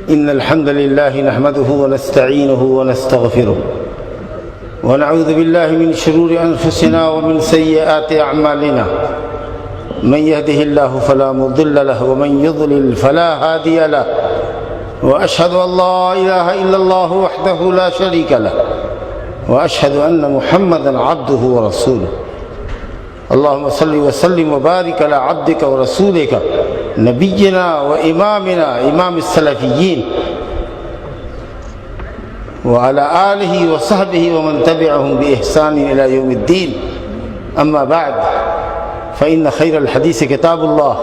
إن الحمد لله نحمده ونستعينه ونستغفره ونعوذ بالله من شرور أنفسنا ومن سيئات أعمالنا من يهده الله فلا مضل له ومن يضلل فلا هادي له وأشهد أن لا إله إلا الله وحده لا شريك له وأشهد أن محمدا عبده ورسوله اللهم صل وسلم وبارك على عبدك ورسولك نبينا وإمامنا إمام السلفيين وعلى آله وصحبه ومن تبعهم بإحسان إلى يوم الدين أما بعد فإن خير الحديث كتاب الله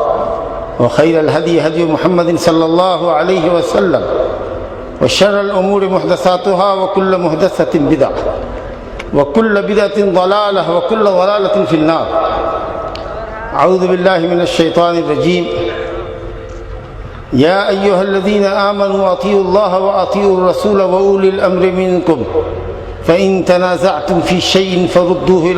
وخير الهدي هدي محمد صلى الله عليه وسلم وشر الأمور محدثاتها وكل محدثة بدعة وكل بدعة ضلالة وكل ضلالة في النار أعوذ بالله من الشيطان الرجيم يا أيها الذين آمنوا أطيعوا الله وأطيعوا الرسول وأولي الأمر منكم فإن تنازعتم في شيء فردوه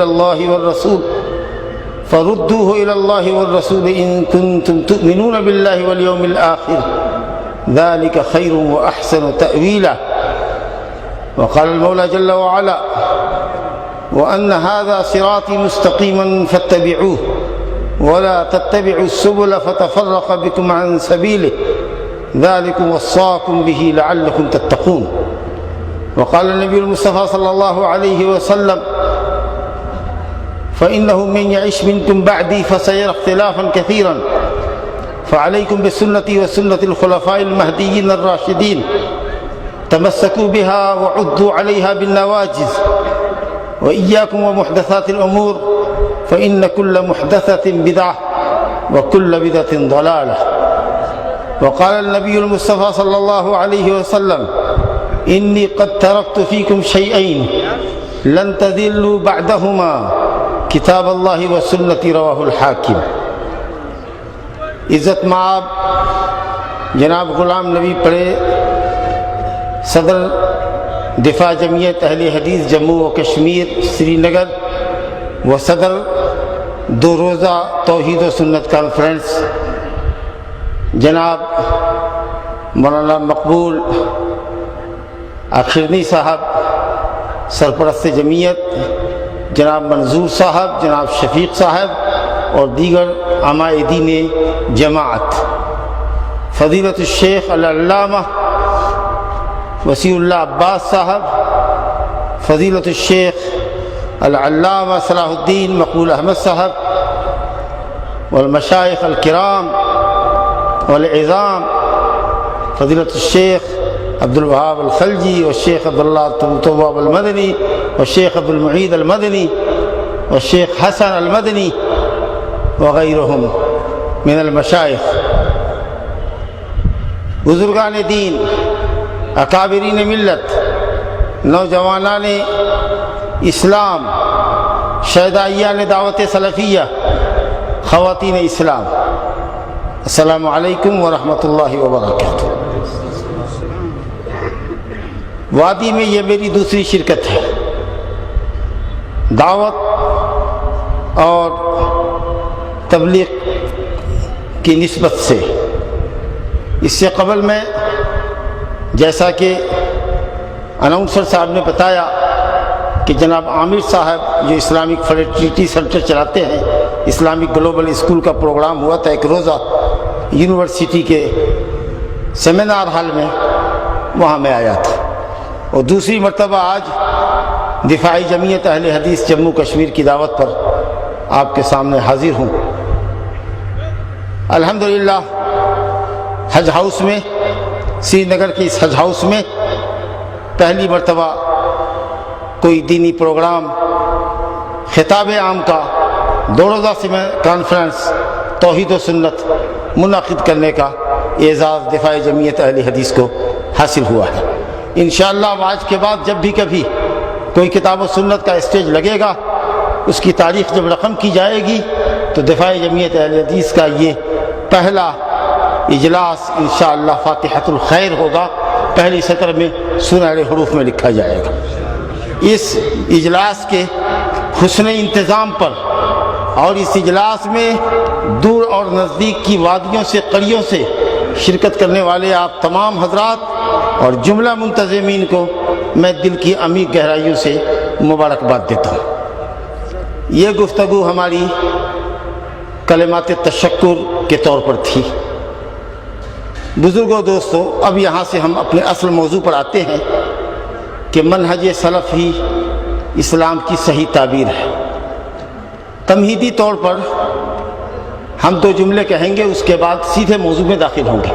إلى الله والرسول إن كنتم تؤمنون بالله واليوم الآخر ذلك خير وأحسن تأويلا وقال المولى جل وعلا وأن هذا صراطي مستقيما فاتبعوه ولا تتبعوا السبل فتفرق بكم عن سبيله ذلكم وصاكم به لعلكم تتقون وقال النبي المصطفى صلى الله عليه وسلم فإنه من يعش منكم بعدي فسيرى اختلافا كثيرا فعليكم بسنتي وسنة الخلفاء المهديين الراشدين تمسكوا بها وعضوا عليها بالنواجذ وإياكم ومحدثات الأمور فإن كل محدثة بدعة وكل بدعة ضلالة وقال النبي المصطفى صلى الله عليه وسلم إني قد تركت فيكم شيئين لن تذلوا بعدهما کتاب اللہ و سنتی رواہ الحاکم۔ عزت مآب جناب غلام نبی پڑے صدر دفاع جمعیت اہل حدیث جموں و کشمیر سری نگر و صدر 2 روزہ توحید و سنت کانفرنس جناب مولانا مقبول آخرنی صاحب سرپرست جمعیت جناب منظور صاحب جناب شفیق صاحب اور دیگر عمائدین جماعت فضیلت الشیخ العلامہ وسیع اللہ عباس صاحب فضیلت الشیخ العلامہ صلاح الدین مقبول احمد صاحب والمشائخ الکرام والعظام فضیلت الشیخ عبد الوهاب الخلجی والشیخ عبداللہ تواب المدنی والشیخ عبد المعید المدنی والشیخ حسن المدنی وغیرہم من المشائخ، بزرگان دین، اکابرین ملت، نوجوانان اسلام، شہدائیان دعوت سلفیہ، خواتین اسلام، السلام علیکم ورحمۃ اللہ وبرکاتہ۔ وادی میں یہ میری دوسری شرکت ہے۔ دعوت اور تبلیغ کی نسبت سے اس سے قبل میں جیسا کہ اناؤنسر صاحب نے بتایا کہ جناب عامر صاحب جو اسلامک فریٹرنیٹی سینٹر چلاتے ہیں، اسلامک گلوبل اسکول کا پروگرام ہوا تھا ایک روزہ یونیورسٹی کے سیمینار ہال میں، وہاں میں آیا تھا، اور دوسری مرتبہ آج دفاعی جمعیت اہل حدیث جموں کشمیر کی دعوت پر آپ کے سامنے حاضر ہوں۔ الحمدللہ حج ہاؤس میں، سری نگر کے اس حج ہاؤس میں پہلی مرتبہ کوئی دینی پروگرام خطاب عام کا 2 روزہ کانفرنس توحید و سنت منعقد کرنے کا اعزاز دفاعی جمعیت اہل حدیث کو حاصل ہوا ہے۔ انشاءاللہ آج کے بعد جب بھی کبھی کوئی کتاب و سنت کا اسٹیج لگے گا، اس کی تاریخ جب رقم کی جائے گی تو دفاعی جمعیت اہل حدیث کا یہ پہلا اجلاس انشاءاللہ فاتحۃ الخیر ہوگا، پہلی سطر میں سنہرے حروف میں لکھا جائے گا۔ اس اجلاس کے حسن انتظام پر اور اس اجلاس میں دور اور نزدیک کی وادیوں سے، قریوں سے شرکت کرنے والے آپ تمام حضرات اور جملہ منتظمین کو میں دل کی عمیق گہرائیوں سے مبارکباد دیتا ہوں۔ یہ گفتگو ہماری کلمات تشکر کے طور پر تھی۔ بزرگوں دوستو، اب یہاں سے ہم اپنے اصل موضوع پر آتے ہیں کہ منہج سلف ہی اسلام کی صحیح تعبیر ہے۔ تمہیدی طور پر ہم 2 جملے کہیں گے، اس کے بعد سیدھے موضوع میں داخل ہوں گے۔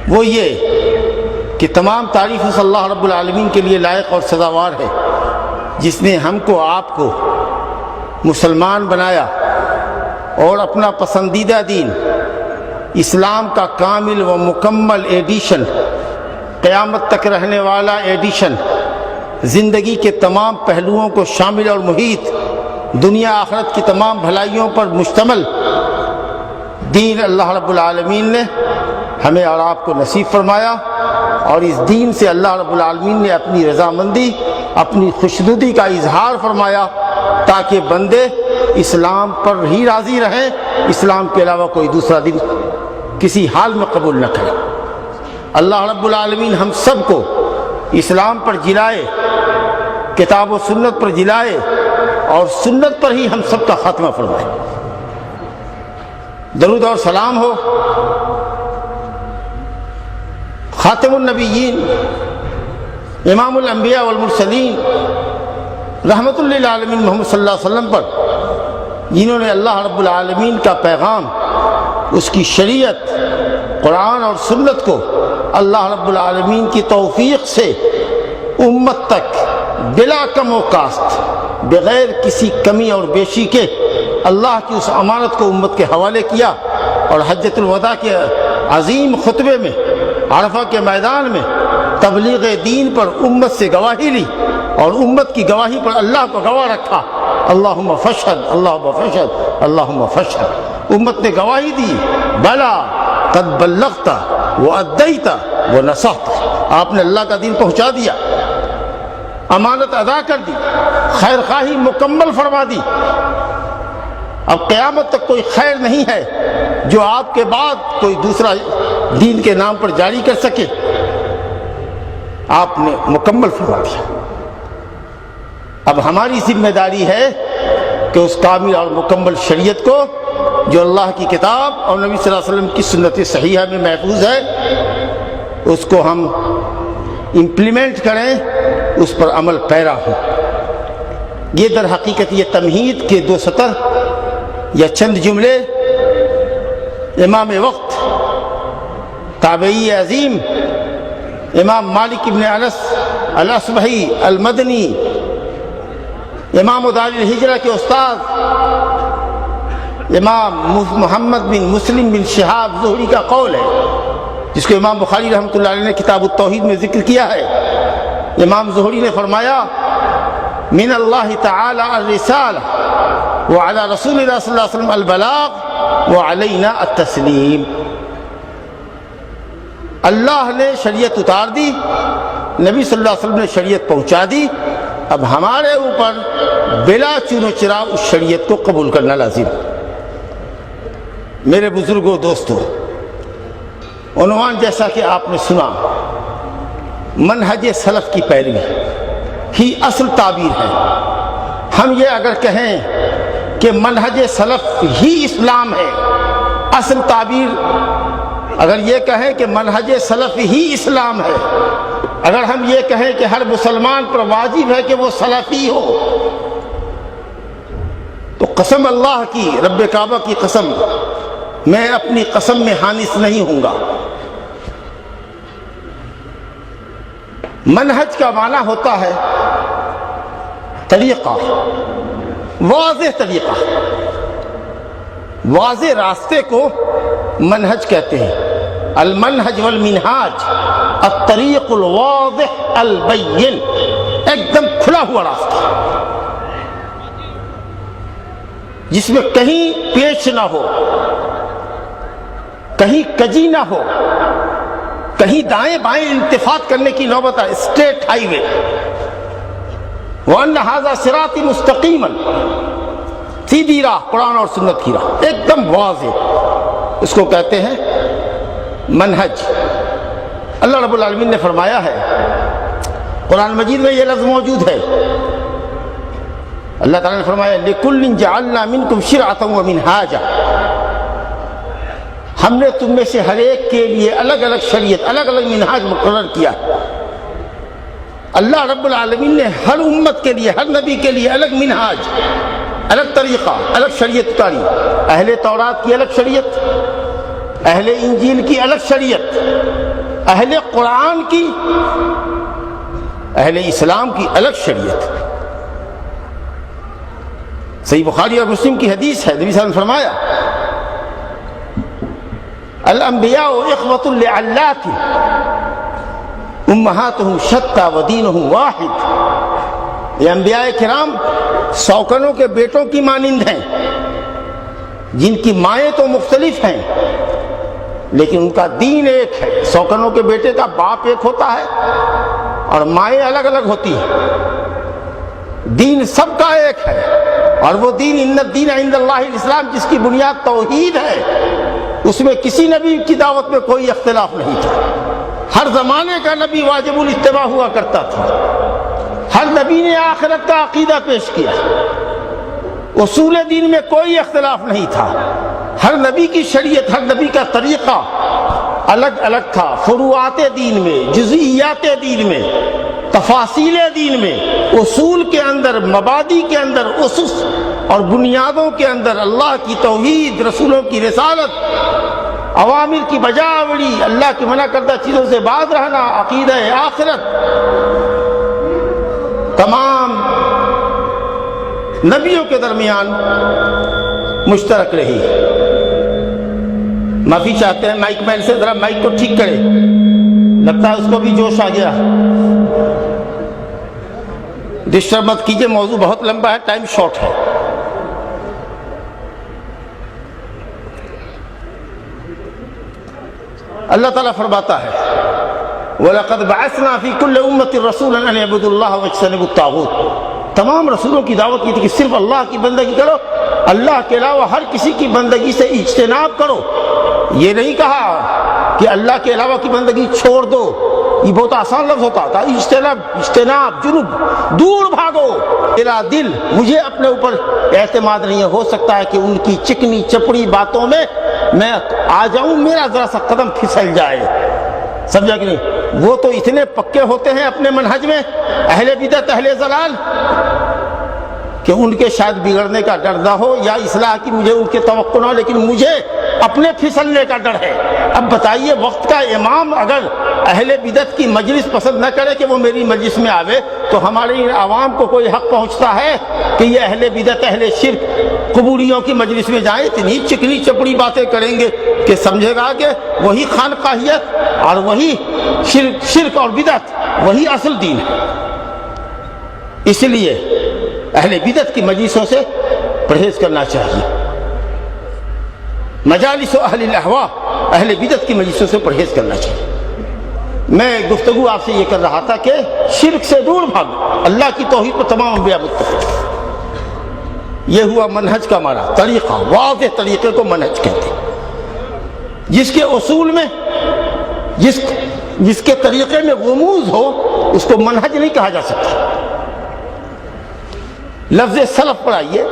وہ یہ کہ تمام تعریف اس اللہ رب العالمین کے لیے لائق اور سزاوار ہے جس نے ہم کو آپ کو مسلمان بنایا اور اپنا پسندیدہ دین اسلام کا کامل و مکمل ایڈیشن، قیامت تک رہنے والا ایڈیشن، زندگی کے تمام پہلوؤں کو شامل اور محیط، دنیا آخرت کی تمام بھلائیوں پر مشتمل دین اللہ رب العالمین نے ہمیں اور آپ کو نصیب فرمایا، اور اس دین سے اللہ رب العالمین نے اپنی رضامندی، اپنی خوشنودی کا اظہار فرمایا تاکہ بندے اسلام پر ہی راضی رہیں، اسلام کے علاوہ کوئی دوسرا دین کسی حال میں قبول نہ کرے۔ اللہ رب العالمین ہم سب کو اسلام پر جلائے، کتاب و سنت پر جلائے، اور سنت پر ہی ہم سب کا خاتمہ فرمائے۔ درود اور سلام ہو خاتم النبیین، امام الانبیاء والمرسلین، رحمت للعالمین محمد صلی اللہ علیہ وسلم پر، جنہوں نے اللہ رب العالمین کا پیغام، اس کی شریعت، قرآن اور سنت کو اللہ رب العالمین کی توفیق سے امت تک بلا کم و کاست، بغیر کسی کمی اور بیشی کے اللہ کی اس امانت کو امت کے حوالے کیا، اور حجۃ الوداع کے عظیم خطبے میں، عرفہ کے میدان میں تبلیغ دین پر امت سے گواہی لی، اور امت کی گواہی پر اللہ کو گواہ رکھا۔ اللہم فاشہد، اللہم فاشہد، اللہم فاشہد۔ امت نے گواہی دی، بلا قد بلغت وادیت ونصحت، آپ نے اللہ کا دین پہنچا دیا، امانت ادا کر دی، خیر خواہی مکمل فرما دی۔ اب قیامت تک کوئی خیر نہیں ہے جو آپ کے بعد کوئی دوسرا دین کے نام پر جاری کر سکے، آپ نے مکمل فرما دیا۔ اب ہماری ذمہ داری ہے کہ اس کامل اور مکمل شریعت کو جو اللہ کی کتاب اور نبی صلی اللہ علیہ وسلم کی سنت صحیحہ میں محفوظ ہے، اس کو ہم امپلیمنٹ کریں، اس پر عمل پیرا ہوں۔ یہ در حقیقت یہ تمہید کے 2 سطر یا چند جملے امام وقت، تابعی عظیم امام مالک ابن انس الاصبہی المدنی، امام دار الہجرہ کے استاد امام محمد بن مسلم بن شہاب زہری کا قول ہے، جس کو امام بخاری رحمۃ اللہ علیہ نے کتاب التوحید میں ذکر کیا ہے۔ امام زہری نے فرمایا، من اللہ تعالی الرسالہ وعلی رسول اللہ صلی اللہ علیہ وسلم البلاغ وعلینا التسلیم۔ اللہ نے شریعت اتار دی، نبی صلی اللہ علیہ وسلم نے شریعت پہنچا دی، اب ہمارے اوپر بلا چون و چرا اس شریعت کو قبول کرنا لازم۔ میرے بزرگوں دوستوں، عنوان جیسا کہ آپ نے سنا، منہج سلف کی پیروی ہی اصل تعبیر ہے۔ ہم یہ اگر کہیں کہ منہج سلف ہی اسلام ہے، اصل تعبیر اگر یہ کہیں کہ منہج سلف ہی اسلام ہے، اگر ہم یہ کہیں کہ ہر مسلمان پر واجب ہے کہ وہ سلفی ہو، تو قسم اللہ کی، رب کعبہ کی قسم، میں اپنی قسم میں حانث نہیں ہوں گا۔ منہج کا معنی ہوتا ہے طریقہ، واضح طریقہ، واضح راستے کو منہج کہتے ہیں۔ المنہج والمنہاج الطریق الواضح البین، ایک دم کھلا ہوا راستہ جس میں کہیں پیچ نہ ہو، کہیں کجی نہ ہو، کہیں دائیں بائیں التفات کرنے کی نوبت ہے، اسٹریٹ ہائی وے۔ وَأَنَّ هَذَا صِرَاطِ مُسْتَقِيمًا، سیدھی راہ، قرآن اور سنت کی راہ، ایک دم واضح، اس کو کہتے ہیں منہج۔ اللہ رب العالمین نے فرمایا ہے، قرآن مجید میں یہ لفظ موجود ہے، اللہ تعالیٰ نے فرمایا لِكُلٍّ جَعَلْنَا مِنْكُمْ شِرْعَةً وَمِنْهَاجًا، ہم نے تم میں سے ہر ایک کے لیے الگ الگ شریعت، الگ الگ منہاج مقرر کیا۔ اللہ رب العالمین نے ہر امت کے لیے، ہر نبی کے لیے الگ منہاج، الگ طریقہ، الگ شریعت اتاری۔ اہل تورات کی الگ شریعت، اہل انجیل کی الگ شریعت، اہل قرآن کی، اہل اسلام کی الگ شریعت۔ صحیح بخاری اور مسلم کی حدیث ہے، نبی صلی اللہ علیہ وسلم نے فرمایا الانبیاء اخوۃ لعلات امہاتہم شتیٰ ودینہم واحد۔ یہ انبیاء کرام سوکنوں کے بیٹوں کی مانند ہیں، جن کی مائیں تو مختلف ہیں لیکن ان کا دین ایک ہے۔ سوکنوں کے بیٹے کا باپ ایک ہوتا ہے اور مائیں الگ الگ ہوتی ہیں، دین سب کا ایک ہے، اور وہ دین ان الدین عند اللہ الاسلام، جس کی بنیاد توحید ہے، اس میں کسی نبی کی دعوت میں کوئی اختلاف نہیں تھا۔ ہر زمانے کا نبی واجب الاتباع ہوا کرتا تھا، ہر نبی نے آخرت کا عقیدہ پیش کیا، اصول دین میں کوئی اختلاف نہیں تھا۔ ہر نبی کی شریعت، ہر نبی کا طریقہ الگ الگ تھا، فروعات دین میں، جزئیات دین میں، تفاصیل دین میں، اصول کے اندر، مبادی کے اندر، اسس اور بنیادوں کے اندر اللہ کی توحید، رسولوں کی رسالت، اوامر کی بجاوری، اللہ کی منع کردہ چیزوں سے باز رہنا، عقیدہ آخرت، تمام نبیوں کے درمیان مشترک رہی۔ معافی چاہتے ہیں مائک مین سے، ذرا مائک کو ٹھیک کرے، لگتا ہے اس کو بھی جوش آ گیا۔ ڈسٹرب مت کیجئے، موضوع بہت لمبا ہے، ٹائم شارٹ ہے۔ اللہ تعالیٰ فرماتا ہے وَلَقَدْ بَعَثْنَا فِي كُلِّ أُمَّةٍ رَسُولًا أَنِ اعْبُدُوا اللَّهَ وَاجْتَنِبُوا الطَّاغُوتَ۔ تمام رسولوں کی دعوت یہ تھی کہ صرف اللہ کی بندگی کرو، اللہ کے علاوہ ہر کسی کی بندگی سے اجتناب کرو۔ یہ نہیں کہا کہ اللہ کے علاوہ کی بندگی چھوڑ دو، یہ بہت آسان لفظ ہوتا تھا، اجتناب، جنوب، دور بھاگو۔ میرا دل، مجھے اپنے اوپر اعتماد نہیں ہے، ہو سکتا ہے کہ ان کی چکنی چپڑی باتوں میں میں آ جاؤں، میرا ذرا سا قدم پھسل جائے، سمجھا کہ نہیں؟ وہ تو اتنے پکے ہوتے ہیں اپنے منہج میں، اہل بدعت، اہل ضلال، کہ ان کے شاید بگڑنے کا ڈر نہ ہو یا اصلاح کی مجھے ان کے توقع نہ ہو، لیکن مجھے اپنے پھسلنے کا ڈر ہے۔ اب بتائیے، وقت کا امام اگر اہل بدعت کی مجلس پسند نہ کرے کہ وہ میری مجلس میں آوے، تو ہمارے عوام کو کوئی حق پہنچتا ہے کہ یہ اہل بدعت، اہل شرک قبوریوں کی مجلس میں جائیں، اتنی چکنی چپڑی باتیں کریں گے کہ سمجھے گا کہ وہی خانقاہیت اور وہی شرک اور بدعت وہی اصل دین ہے۔ اس لیے اہل بدعت کی مجلسوں سے پرہیز کرنا چاہیے، مجالس اہل الاہواء، اہل بدعت کی مجلسوں سے پرہیز کرنا چاہیے۔ میں گفتگو آپ سے یہ کر رہا تھا کہ شرک سے دور بھاگو، اللہ کی توحید پر تمام انبیاء متفق۔ یہ ہوا منہج کا ہمارا طریقہ، واضح طریقے کو منہج کہتے ہیں، جس کے اصول میں، جس کے طریقے میں غموض ہو اس کو منہج نہیں کہا جا سکتا۔ لفظ سلف پر آئیے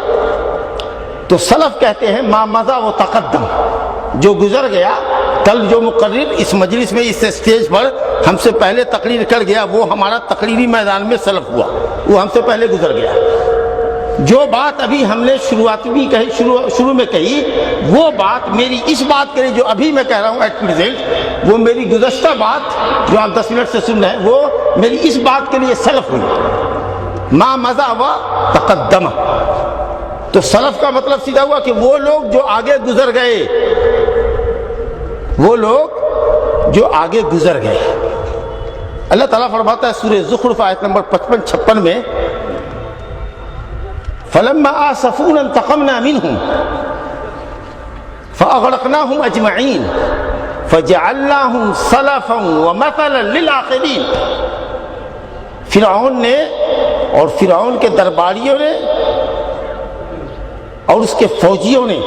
تو سلف کہتے ہیں ما مضى و تقدم، جو گزر گیا۔ کل جو مقرر اس مجلس میں، اس اسٹیج پر ہم سے پہلے تقریر کر گیا، وہ ہمارا تقریری میدان میں سلف ہوا، وہ ہم سے پہلے گزر گیا۔ جو بات ابھی ہم نے شروع میں کہی، وہ بات میری اس بات کے لیے جو ابھی میں کہہ رہا ہوں ایٹ پریزنٹ، وہ میری گزشتہ بات جو آپ 10 منٹ سے سن رہے ہیں، وہ میری اس بات کے لیے سلف ہوئی، ما مضى و تقدم۔ تو سلف کا مطلب سیدھا ہوا کہ وہ لوگ جو آگے گزر گئے، وہ لوگ جو آگے گزر گئے۔ اللہ تعالیٰ فرماتا ہے سورہ زخرف آیت نمبر 55-56 میں فَلَمَّا آسَفُونَا انتَقَمْنَا مِنْهُمْ فَأَغْرَقْنَاهُمْ أَجْمَعِينَ فَجَعَلْنَاهُمْ سَلَفًا وَمَثَلًا لِلْآخِرِينَ۔ فرعون نے اور فرعون کے درباریوں نے اور اس کے فوجیوں نے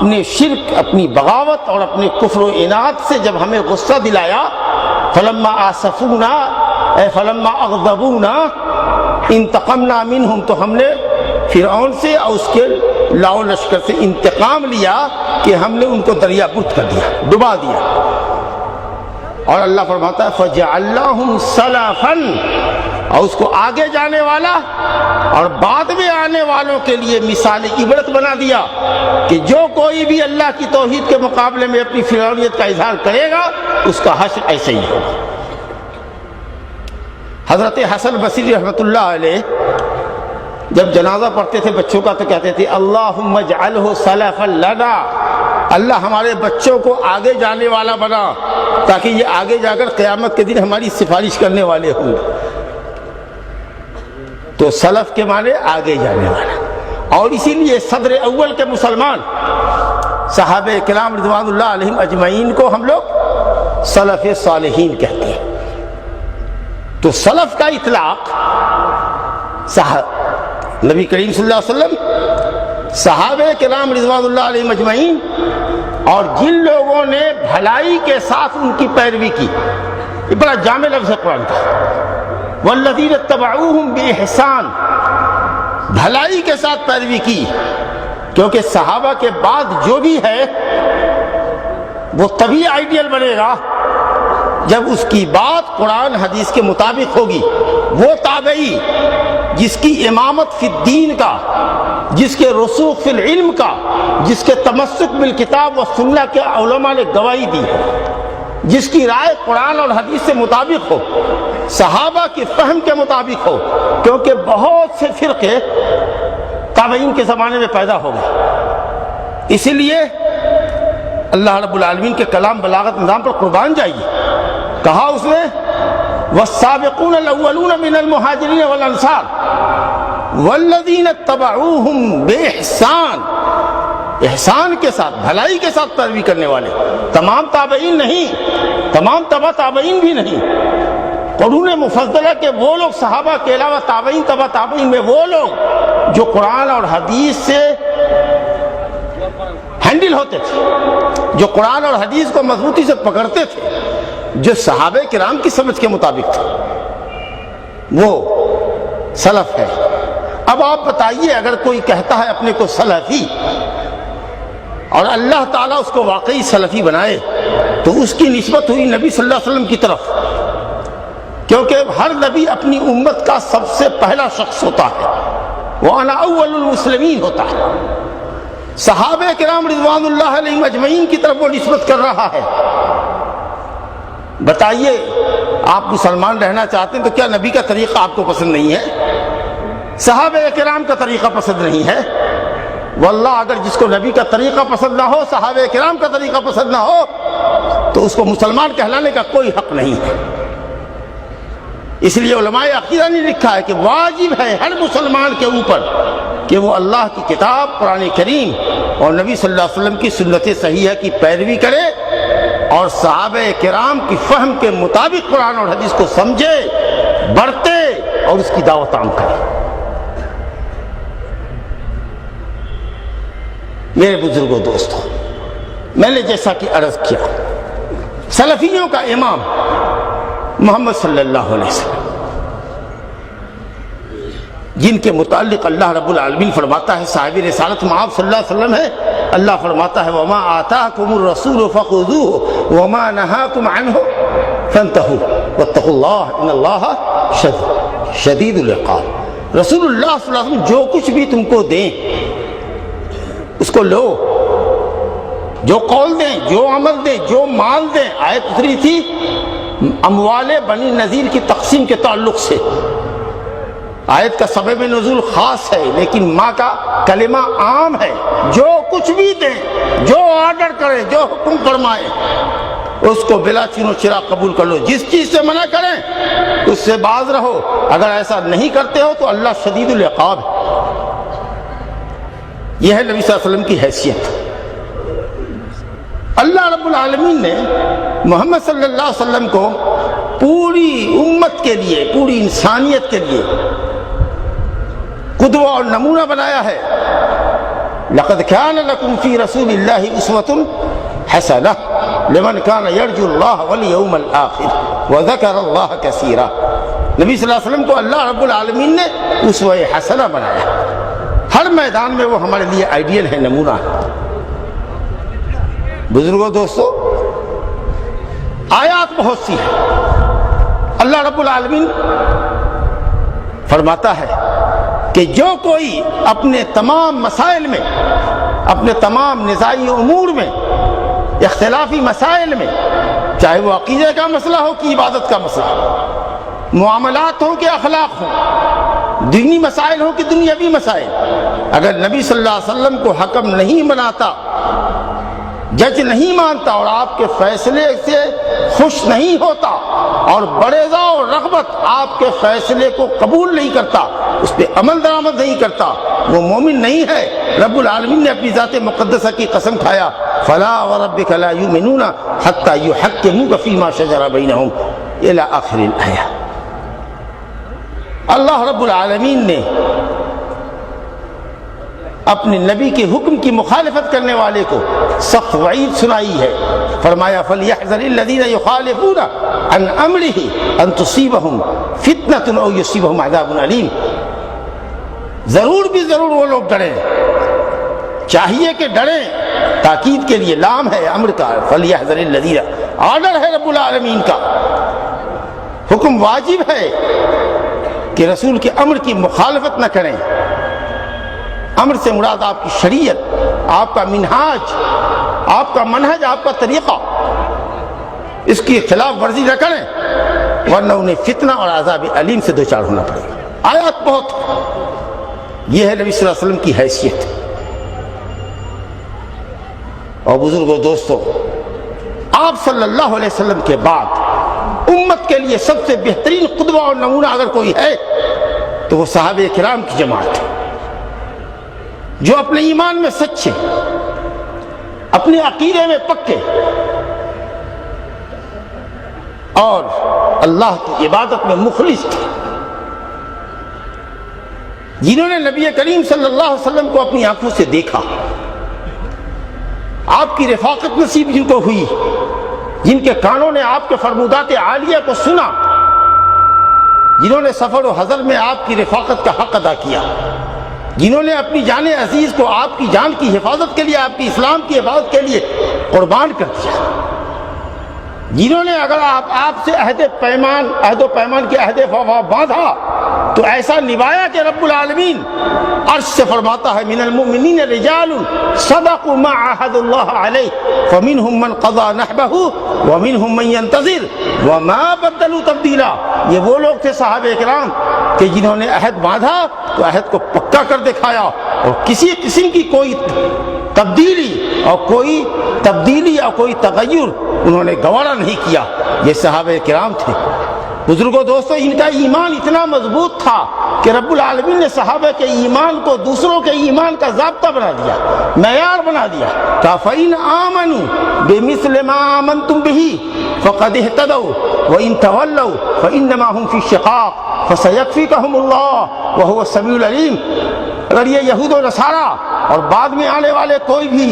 اپنے شرک، اپنی بغاوت اور اپنے کفر و عناد سے جب ہمیں غصہ دلایا، فلما آسفونا اے فلما اغضبونا انتقمنا منہم، تو ہم نے فرعون سے اور اس کے لاؤ لشکر سے انتقام لیا کہ ہم نے ان کو دریا برد کر دیا، ڈبا دیا۔ اور اللہ فرماتا ہے فَجَعَلْنَاهُمْ سَلَفًا، اور اس کو آگے جانے والا اور بعد میں آنے والوں کے لیے مثال عبرت بنا دیا کہ جو کوئی بھی اللہ کی توحید کے مقابلے میں اپنی فرعونیت کا اظہار کرے گا اس کا حشر ایسے ہی ہوگا۔ حضرت حسن بصری رحمۃ اللہ علیہ جب جنازہ پڑھتے تھے بچوں کا تو کہتے تھے اللہم اجعلہ سلفا لنا، اللہ ہمارے بچوں کو آگے جانے والا بنا تاکہ یہ آگے جا کر قیامت کے دن ہماری سفارش کرنے والے ہوں۔ تو سلف کے معنی آگے جانے والا، اور اسی لیے صدر اول کے مسلمان صحابہ کرام رضوان اللہ علیہم اجمعین کو ہم لوگ سلف صالحین کہتے ہیں۔ تو سلف کا اطلاق نبی کریم صلی اللہ علیہ وسلم، صحابہ کرام رضوان اللہ علیہم اجمعین، اور جن لوگوں نے بھلائی کے ساتھ ان کی پیروی کی، یہ بڑا جامع لفظ ہے قرآن کا، والذین اتبعوہم بإحسان، بھلائی کے ساتھ پیروی کی، کیونکہ صحابہ کے بعد جو بھی ہے وہ تبھی آئیڈیل بنے گا جب اس کی بات قرآن حدیث کے مطابق ہوگی۔ وہ تابعی جس کی امامت فی الدین کا، جس کے رسوخ فی العلم کا، جس کے تمسک بالکتاب و سنہ کے علماء نے گواہی دی، جس کی رائے قرآن اور حدیث سے مطابق ہو، صحابہ کے فہم کے مطابق ہو، کیونکہ بہت سے فرقے تابعین کے زمانے میں پیدا ہو گئے۔ اسی لیے اللہ رب العالمین کے کلام بلاغت نظام پر قربان جائیے، کہا اس نے والسابقون الاولون من المہاجرین والانصار والذین اتبعوہم بإحسان، احسان کے ساتھ، بھلائی کے ساتھ پیروی کرنے والے، تمام تابعین نہیں، تمام تبع تابعین بھی نہیں، قرون مفضلہ کے وہ لوگ، صحابہ کے علاوہ تابعین، تبع تابعین میں وہ لوگ جو قرآن اور حدیث سے ہینڈل ہوتے تھے، جو قرآن اور حدیث کو مضبوطی سے پکڑتے تھے، جو صحابہ کرام کی سمجھ کے مطابق تھے، وہ سلف ہے۔ اب آپ بتائیے اگر کوئی کہتا ہے اپنے کو سلفی اور اللہ تعالیٰ اس کو واقعی سلفی بنائے تو اس کی نسبت ہوئی نبی صلی اللہ علیہ وسلم کی طرف، کیونکہ ہر نبی اپنی امت کا سب سے پہلا شخص ہوتا ہے، وَأَنَا أَوَّلُ الْمُسْلِمِينَ ہوتا ہے۔ صحابہ کرام رضوان اللہ علیہم اجمعین کی طرف وہ نسبت کر رہا ہے۔ بتائیے آپ مسلمان رہنا چاہتے ہیں تو کیا نبی کا طریقہ آپ کو پسند نہیں ہے؟ صحابہ کرام کا طریقہ پسند نہیں ہے؟ واللہ اگر جس کو نبی کا طریقہ پسند نہ ہو، صحابہ کرام کا طریقہ پسند نہ ہو، تو اس کو مسلمان کہلانے کا کوئی حق نہیں ہے۔ اس لیے علماء عقیدہ نے لکھا ہے کہ واجب ہے ہر مسلمان کے اوپر کہ وہ اللہ کی کتاب قرآن کریم اور نبی صلی اللہ علیہ وسلم کی سنت صحیحہ کی پیروی کرے اور صحابہ کرام کی فہم کے مطابق قرآن اور حدیث کو سمجھے، برتے اور اس کی دعوت عام کرے۔ میرے بزرگوں دوستوں، میں نے جیسا کہ عرض کیا، سلفیوں کا امام محمد صلی اللہ علیہ وسلم، جن کے متعلق اللہ رب العالمین فرماتا ہے صاحب رسالت معاذ صلی اللہ علیہ وسلم ہے، اللہ فرماتا ہے وَمَا آتَاكُمُ الرَّسُولُ فَخُذُوهُ وَمَا نَهَاكُمْ عَنْهُ فَانْتَهُوا وَاتَّقُوا اللَّهَ إِنَّ اللَّهَ شَدِيدُ الْعِقَابِ۔ رسول اللہ صلی اللہ علیہ وسلم جو کچھ بھی تم کو دیں اس کو لو، جو قول دیں، جو عمل دیں، جو مال دیں۔ آیت اتری تھی اموال بنی نذیر کی تقسیم کے تعلق سے، آیت کا سبب نزول خاص ہے لیکن ماں کا کلمہ عام ہے۔ جو کچھ بھی دیں، جو آرڈر کریں، جو حکم فرمائیں، اس کو بلا چین و چرا قبول کر لو۔ جس چیز سے منع کریں اس سے باز رہو، اگر ایسا نہیں کرتے ہو تو اللہ شدید العقاب ہے۔ یہ ہے نبی صلی اللہ علیہ وسلم کی حیثیت۔ اللہ رب العالمین نے محمد صلی اللہ علیہ وسلم کو پوری امت کے لیے، پوری انسانیت کے لیے قدوہ اور نمونہ بنایا ہے۔ لقد كان لكم في رسول الله اسوة حسنة لمن كان يرجو الله واليوم الآخر وذكر الله كثيرا. نبی صلی اللہ علیہ وسلم کو اللہ رب العالمین نے اسوہ حسنہ بنایا. ہر میدان میں وہ ہمارے لیے آئیڈیل ہے, نمونہ ہے. بزرگوں دوستو, آیات بہت سی ہیں. اللہ رب العالمین فرماتا ہے کہ جو کوئی اپنے تمام مسائل میں, اپنے تمام نزاعی امور میں, اختلافی مسائل میں, چاہے وہ عقیدے کا مسئلہ ہو کہ عبادت کا مسئلہ ہو, معاملات ہوں کہ اخلاق ہوں, دینی مسائل ہوں کہ دنیاوی مسائل, اگر نبی صلی اللہ علیہ وسلم کو حکم نہیں بناتا, جج نہیں مانتا اور آپ کے فیصلے سے خوش نہیں ہوتا اور بڑیزہ اور رغبت آپ کے فیصلے کو قبول نہیں کرتا, اس پہ عمل درآمد نہیں کرتا, وہ مومن نہیں ہے. رب العالمین نے اپنی ذات مقدسہ کی قسم کھایا, فلا وربک لا یؤمنون حتی یحکموک فیما شجر بینہم الی آخر الآیہ. اللہ رب العالمین نے اپنے نبی کے حکم کی مخالفت کرنے والے کو سخت وعید سنائی ہے. فرمایا فَلْيَحْذَرِ الَّذِينَ يُخَالِفُونَ عَنْ أَمْرِهِ أَن تُصِيبَهُمْ فِتْنَةٌ أَوْ يُصِيبَهُمْ عَذَابٌ أَلِيمٌ. ضرور بھی ضرور وہ لوگ ڈریں, چاہیے کہ ڈریں, تاکید کے لیے لام ہے امر کا. فَلْيَحْذَرِ الَّذِينَ, آرڈر ہے رب العالمین کا, حکم واجب ہے کہ رسول کے امر کی مخالفت نہ کریں. امر سے مراد آپ کی شریعت, آپ کا منہاج, آپ کا منہج, آپ کا طریقہ, اس کی خلاف ورزی نہ کریں ورنہ انہیں فتنہ اور عذاب علیم سے دوچار ہونا پڑے گا. آیات بہت, یہ ہے نبی صلی اللہ علیہ وسلم کی حیثیت. اور بزرگوں دوستو, آپ صلی اللہ علیہ وسلم کے بعد امت کے لیے سب سے بہترین قدوہ اور نمونہ اگر کوئی ہے تو وہ صحابہ کرام کی جماعت ہے, جو اپنے ایمان میں سچے, اپنے عقیدے میں پکے اور اللہ کی عبادت میں مخلص تھے, جنہوں نے نبی کریم صلی اللہ علیہ وسلم کو اپنی آنکھوں سے دیکھا, آپ کی رفاقت نصیب جن کو ہوئی, جن کے کانوں نے آپ کے فرمودات عالیہ کو سنا, جنہوں نے سفر و حضر میں آپ کی رفاقت کا حق ادا کیا, جنہوں نے اپنی جان عزیز کو آپ کی جان کی حفاظت کے لیے, آپ کی اسلام کی حفاظت کے لیے قربان کر دیا, جنہوں نے اگر آپ سے عہد و پیمان کے عہد وفا باندھا تو ایسا نبھایا کہ رب العالمین عرش سے فرماتا ہے من المؤمنین رجال صدقوا ما عاهدوا الله علیہ فمنهم من قضى نحبه ومنهم من ينتظر وما بدلوا تبدیلا. یہ وہ لوگ تھے صحابہ کرام کہ جنہوں نے عہد باندھا تو عہد کو پکا کر دکھایا اور کسی قسم کی کوئی تبدیلی اور کوئی تغیر انہوں نے گوارا نہیں کیا. یہ صحابہ کرام تھے. بزرگوں دوستو, ان کا ایمان اتنا مضبوط تھا کہ رب العالمین نے صحابہ کے ایمان کو دوسروں کے ایمان کا ضابطہ بنا دیا, معیار بنا دیا. فَإِنْ آمَنُوا بِمِثْلِ مَا آمَنْتُمْ بِهِ فَقَدْ اهْتَدَوْا وَإِنْ تَوَلَّوْا فَإِنَّمَا هُمْ فِي شِقَاقٍ فَسَيَكْفِيكَهُمُ اللَّهُ وَهُوَ السَّمِيعُ الْعَلِيمُ. اگر یہ یہود و نصارہ اور بعد میں آنے والے کوئی بھی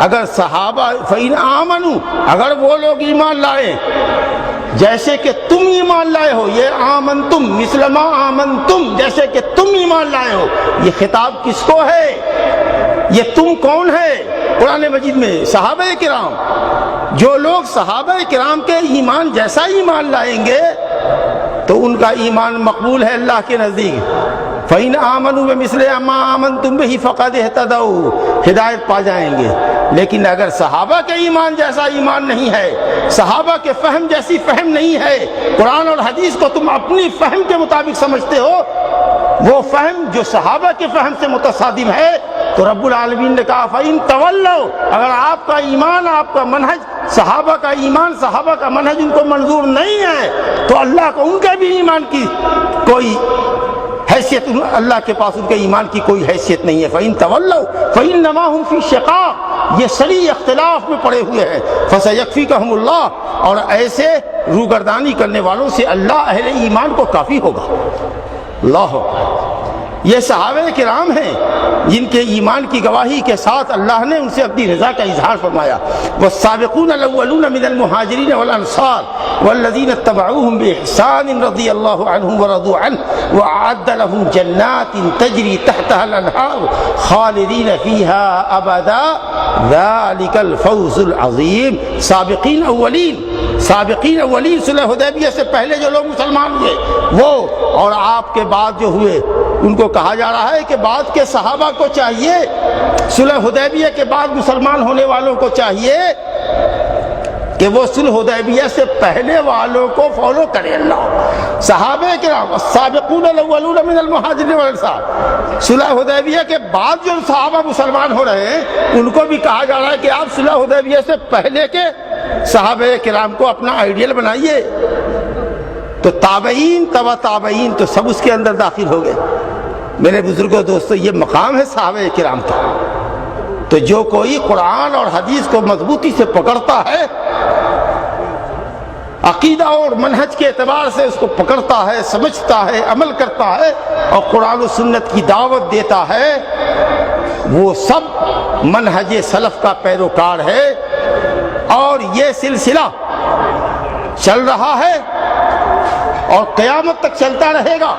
اگر صحابہ فَإِنْ آمَنُوا, اگر وہ لوگ ایمان لائیں جیسے کہ تم ایمان لائے ہو, یہ آمنتم مثل ما آمنتم, جیسے کہ تم ایمان لائے ہو, یہ خطاب کس کو ہے؟ یہ تم کون ہے؟ قرآن مجید میں صحابہ کرام. جو لوگ صحابہ کرام کے ایمان جیسا ایمان لائیں گے تو ان کا ایمان مقبول ہے اللہ کے نزدیک. فَإِنْ آمَنُوا بِمِثْلِ مَا آمَنْتُمْ بِهِ فَقَدْ اهْتَدَوْا, ہدایت پا جائیں گے. لیکن اگر صحابہ کے ایمان جیسا ایمان نہیں ہے, صحابہ کے فہم جیسی فہم نہیں ہے, قرآن اور حدیث کو تم اپنی فہم کے مطابق سمجھتے ہو, وہ فہم جو صحابہ کے فہم سے متصادم ہے, تو رب العالمین نے کہا فَإِن تَوَلَّوْا, اگر آپ کا ایمان, آپ کا منہج, صحابہ کا ایمان, صحابہ کا منہج ان کو منظور نہیں ہے تو اللہ کو ان کے بھی ایمان کی کوئی حیثیت, اللہ کے پاس ان کے ایمان کی کوئی حیثیت نہیں ہے. فَإِن تَوَلَّوْا فَإِنَّمَا هُمْ فِي شِقَاقٍ, یہ شرعی اختلاف میں پڑے ہوئے ہیں. فَسَيَكْفِيكَهُمُ اللَّهُ, اور ایسے روگردانی کرنے والوں سے اللہ اہل ایمان کو کافی ہوگا. اللہ یہ صحابہ کرام ہیں جن کے ایمان کی گواہی کے ساتھ اللہ نے ان سے اپنی رضا کا اظہار فرمایا. والسابقون الاولون من المہاجرین والانصار والذین اتبعوهم بإحسان رضی اللہ عنہم ورضوا عنہ وأعد لهم جنات تجری تحتها الانہار خالدین فیہا ابدا ذلک الفوز العظیم. سابقین اولین صلح حدیبیہ سے پہلے جو لوگ مسلمان ہوئے وہ، اور آپ کے بعد جو ہوئے ان کو کہا جا رہا ہے کہ بعد کے صحابہ کو چاہیے، صلح حدیبیہ کے بعد مسلمان ہونے والوں کو چاہیے کہ وہ صلح حدیبیہ سے پہلے والوں کو فالو کرے. اللہ صحابہ کرام السابقون الاولون من المہاجرین والانصار، صلح حدیبیہ کے بعد جو صحابہ مسلمان ہو رہے ہیں ان کو بھی کہا جا رہا ہے کہ آپ صلح حدیبیہ سے پہلے کے صحابہ کرام کو اپنا آئیڈیل بنائیے. تو تابعین تبع تابعین تو سب اس کے اندر داخل ہو گئے. میرے بزرگوں دوستو، یہ مقام ہے صحابہ کرام کا. تو جو کوئی قرآن اور حدیث کو مضبوطی سے پکڑتا ہے، عقیدہ اور منہج کے اعتبار سے اس کو پکڑتا ہے، سمجھتا ہے، عمل کرتا ہے اور قرآن و سنت کی دعوت دیتا ہے، وہ سب منہج سلف کا پیروکار ہے. اور یہ سلسلہ چل رہا ہے اور قیامت تک چلتا رہے گا.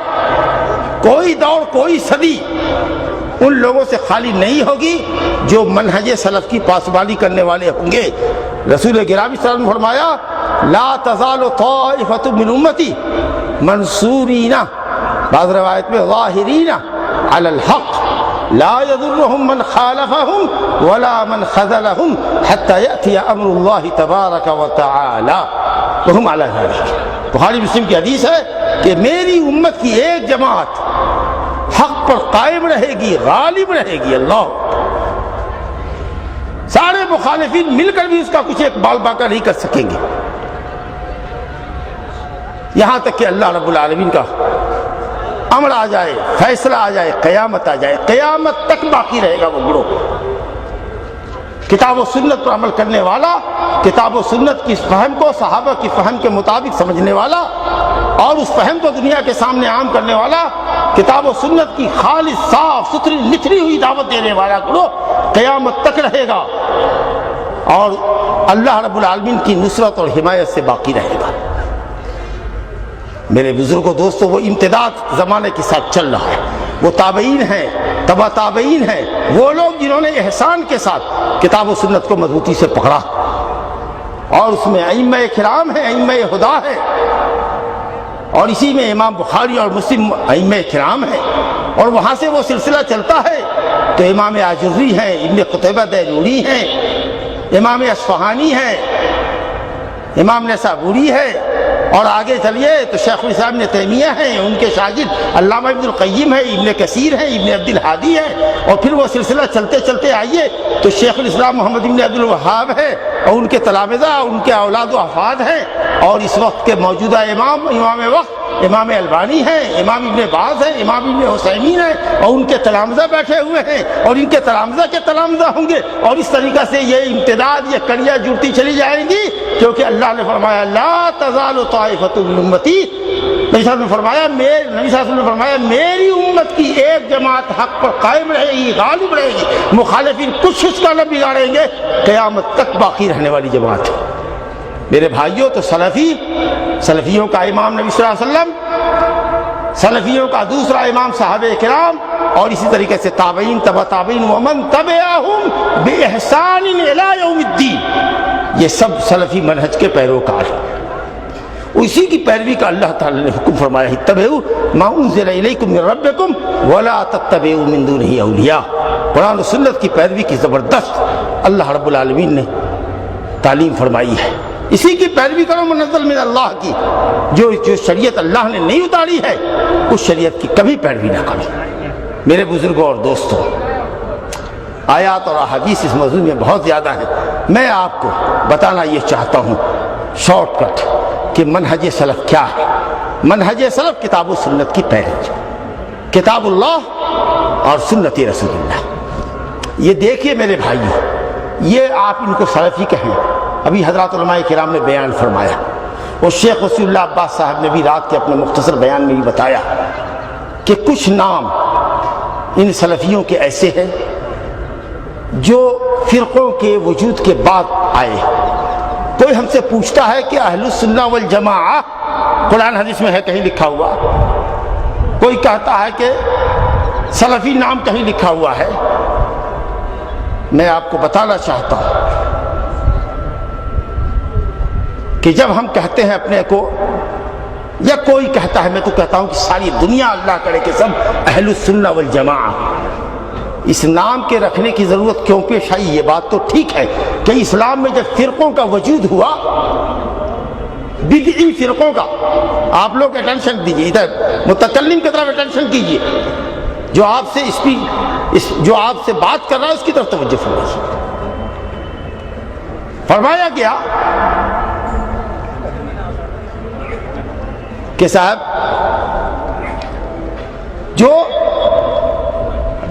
کوئی دور، کوئی صدی ان لوگوں سے خالی نہیں ہوگی جو منہج سلف کی پاسبانی کرنے والے ہوں گے. رسول گرامی صلی اللہ علیہ وسلم نے فرمایا لا تزال طائفۃ من امتی منصورین، بعض روایت میں ظاہرین علی الحق لا يضرهم من خالفهم ولا من خذلهم حتى يأتي امر الله تبارک وتعالی وهم علی ذلک. بخاری مسلم کی حدیث ہے کہ میری امت کی ایک جماعت حق پر قائم رہے گی، غالب رہے گی. اللہ، سارے مخالفین مل کر بھی اس کا کچھ ایک بال باقا نہیں کر سکیں گے، یہاں تک کہ اللہ رب العالمین کا امر آ جائے، فیصلہ آ جائے، قیامت آ جائے. قیامت تک باقی رہے گا وہ گروہ. کتاب و سنت پر عمل کرنے والا، کتاب و سنت کی فہم کو صحابہ کی فہم کے مطابق سمجھنے والا اور اس فہم کو دنیا کے سامنے عام کرنے والا، کتاب و سنت کی خالص صاف ستھری نتھری ہوئی دعوت دینے والا گروہ قیامت تک رہے گا اور اللہ رب العالمین کی نصرت اور حمایت سے باقی رہے گا. میرے بزرگوں دوستوں، وہ امتداد زمانے کے ساتھ چل رہا ہے. وہ تابعین ہیں، تبع تابعین ہیں، وہ لوگ جنہوں نے احسان کے ساتھ کتاب و سنت کو مضبوطی سے پکڑا اور اس میں ائمہ کرام ہیں، ائمہ ہدا ہیں، اور اسی میں امام بخاری اور مسلم ائمہ کرام ہیں، اور وہاں سے وہ سلسلہ چلتا ہے تو امام آجری ہیں، ابن قتیبہ دینوری ہیں، امام اصفہانی ہیں، امام نسابوری ہے، اور آگے چلیے تو شیخ الاسلام ابن تیمیہ ہیں، ان کے شاگرد علامہ ابن القیم ہیں، ابن کثیر ہیں، ابن عبد الہادی ہیں، اور پھر وہ سلسلہ چلتے چلتے آئیے تو شیخ الاسلام محمد ابن عبد الوہاب ہے اور ان کے تلامذہ، ان کے اولاد و احفاد ہیں، اور اس وقت کے موجودہ امام وقت امام البانی ہیں، امام ابن باز ہیں، امام ابن حسیمین ہیں، اور ان کے تلامذہ بیٹھے ہوئے ہیں اور ان کے تلامذہ کے تلامذہ ہوں گے، اور اس طریقہ سے یہ امتداد، یہ کڑیاں جڑتی چلی جائیں گی، کیونکہ اللہ نے فرمایا لا تزال طائفۃ من امتی. نبی صلی اللہ علیہ وسلم نے فرمایا میری امت کی ایک جماعت حق پر قائم رہے گی، غالب رہے گی، مخالفین کچھ اس کا نہ بگاڑیں گے، قیامت تک باقی رہنے والی جماعت. میرے بھائیوں، تو سلفیوں کا امام نبی صلی اللہ علیہ وسلم، سلفیوں کا دوسرا امام صحابہ کرام، اور اسی طریقے سے تابعین تبع تابعین ومن تبعہم بإحسان الی یوم الدین، یہ سب سلفی منہج کے پیروکار ہیں. اسی کی پیروی کا اللہ تعالی نے حکم فرمایا اتبعوا ما انزل الیکم من ربکم ولا تتبعوا من دونہ اولیاء. قرآن و سنت کی پیروی کی زبردست اللہ رب العالمین نے تعلیم فرمائی ہے. اسی کی پیروی کرو منزل من اللہ کی. جو شریعت اللہ نے نہیں اتاری ہے اس شریعت کی کبھی پیروی نہ کرو. میرے بزرگوں اور دوستوں، آیات اور احادیث اس موضوع میں بہت زیادہ ہیں. میں آپ کو بتانا یہ چاہتا ہوں شارٹ کٹ کہ منہج سلف کیا ہے. منہج سلف کتاب و سنت کی پیروی، کتاب اللہ اور سنت رسول اللہ. یہ دیکھیے میرے بھائیو، یہ آپ ان کو سلفی کہیں. ابھی حضرات علماء کرام نے بیان فرمایا اور شیخ رسول اللہ عباس صاحب نے بھی رات کے اپنے مختصر بیان میں بھی بتایا کہ کچھ نام ان سلفیوں کے ایسے ہیں جو فرقوں کے وجود کے بعد آئے. کوئی ہم سے پوچھتا ہے کہ اہل السنہ والجماعہ قرآن حدیث میں ہے کہیں لکھا ہوا؟ کوئی کہتا ہے کہ سلفی نام کہیں لکھا ہوا ہے. میں آپ کو بتانا چاہتا ہوں کہ جب ہم کہتے ہیں اپنے کو، یا کوئی کہتا ہے، میں تو کہتا ہوں کہ ساری دنیا اللہ کرے کہ سب اہل السنہ والجماعہ، اس نام کے رکھنے کی ضرورت کیوں پیش آئی؟ یہ بات تو ٹھیک ہے کہ اسلام میں جب فرقوں کا وجود ہوا، بدعی فرقوں کا، آپ لوگ اٹینشن دیجیے، ادھر متکلم کی طرف اٹینشن کیجیے، جو آپ سے بات کر رہا ہے اس کی طرف توجہ فرمائیے. فرمایا گیا کہ صاحب جو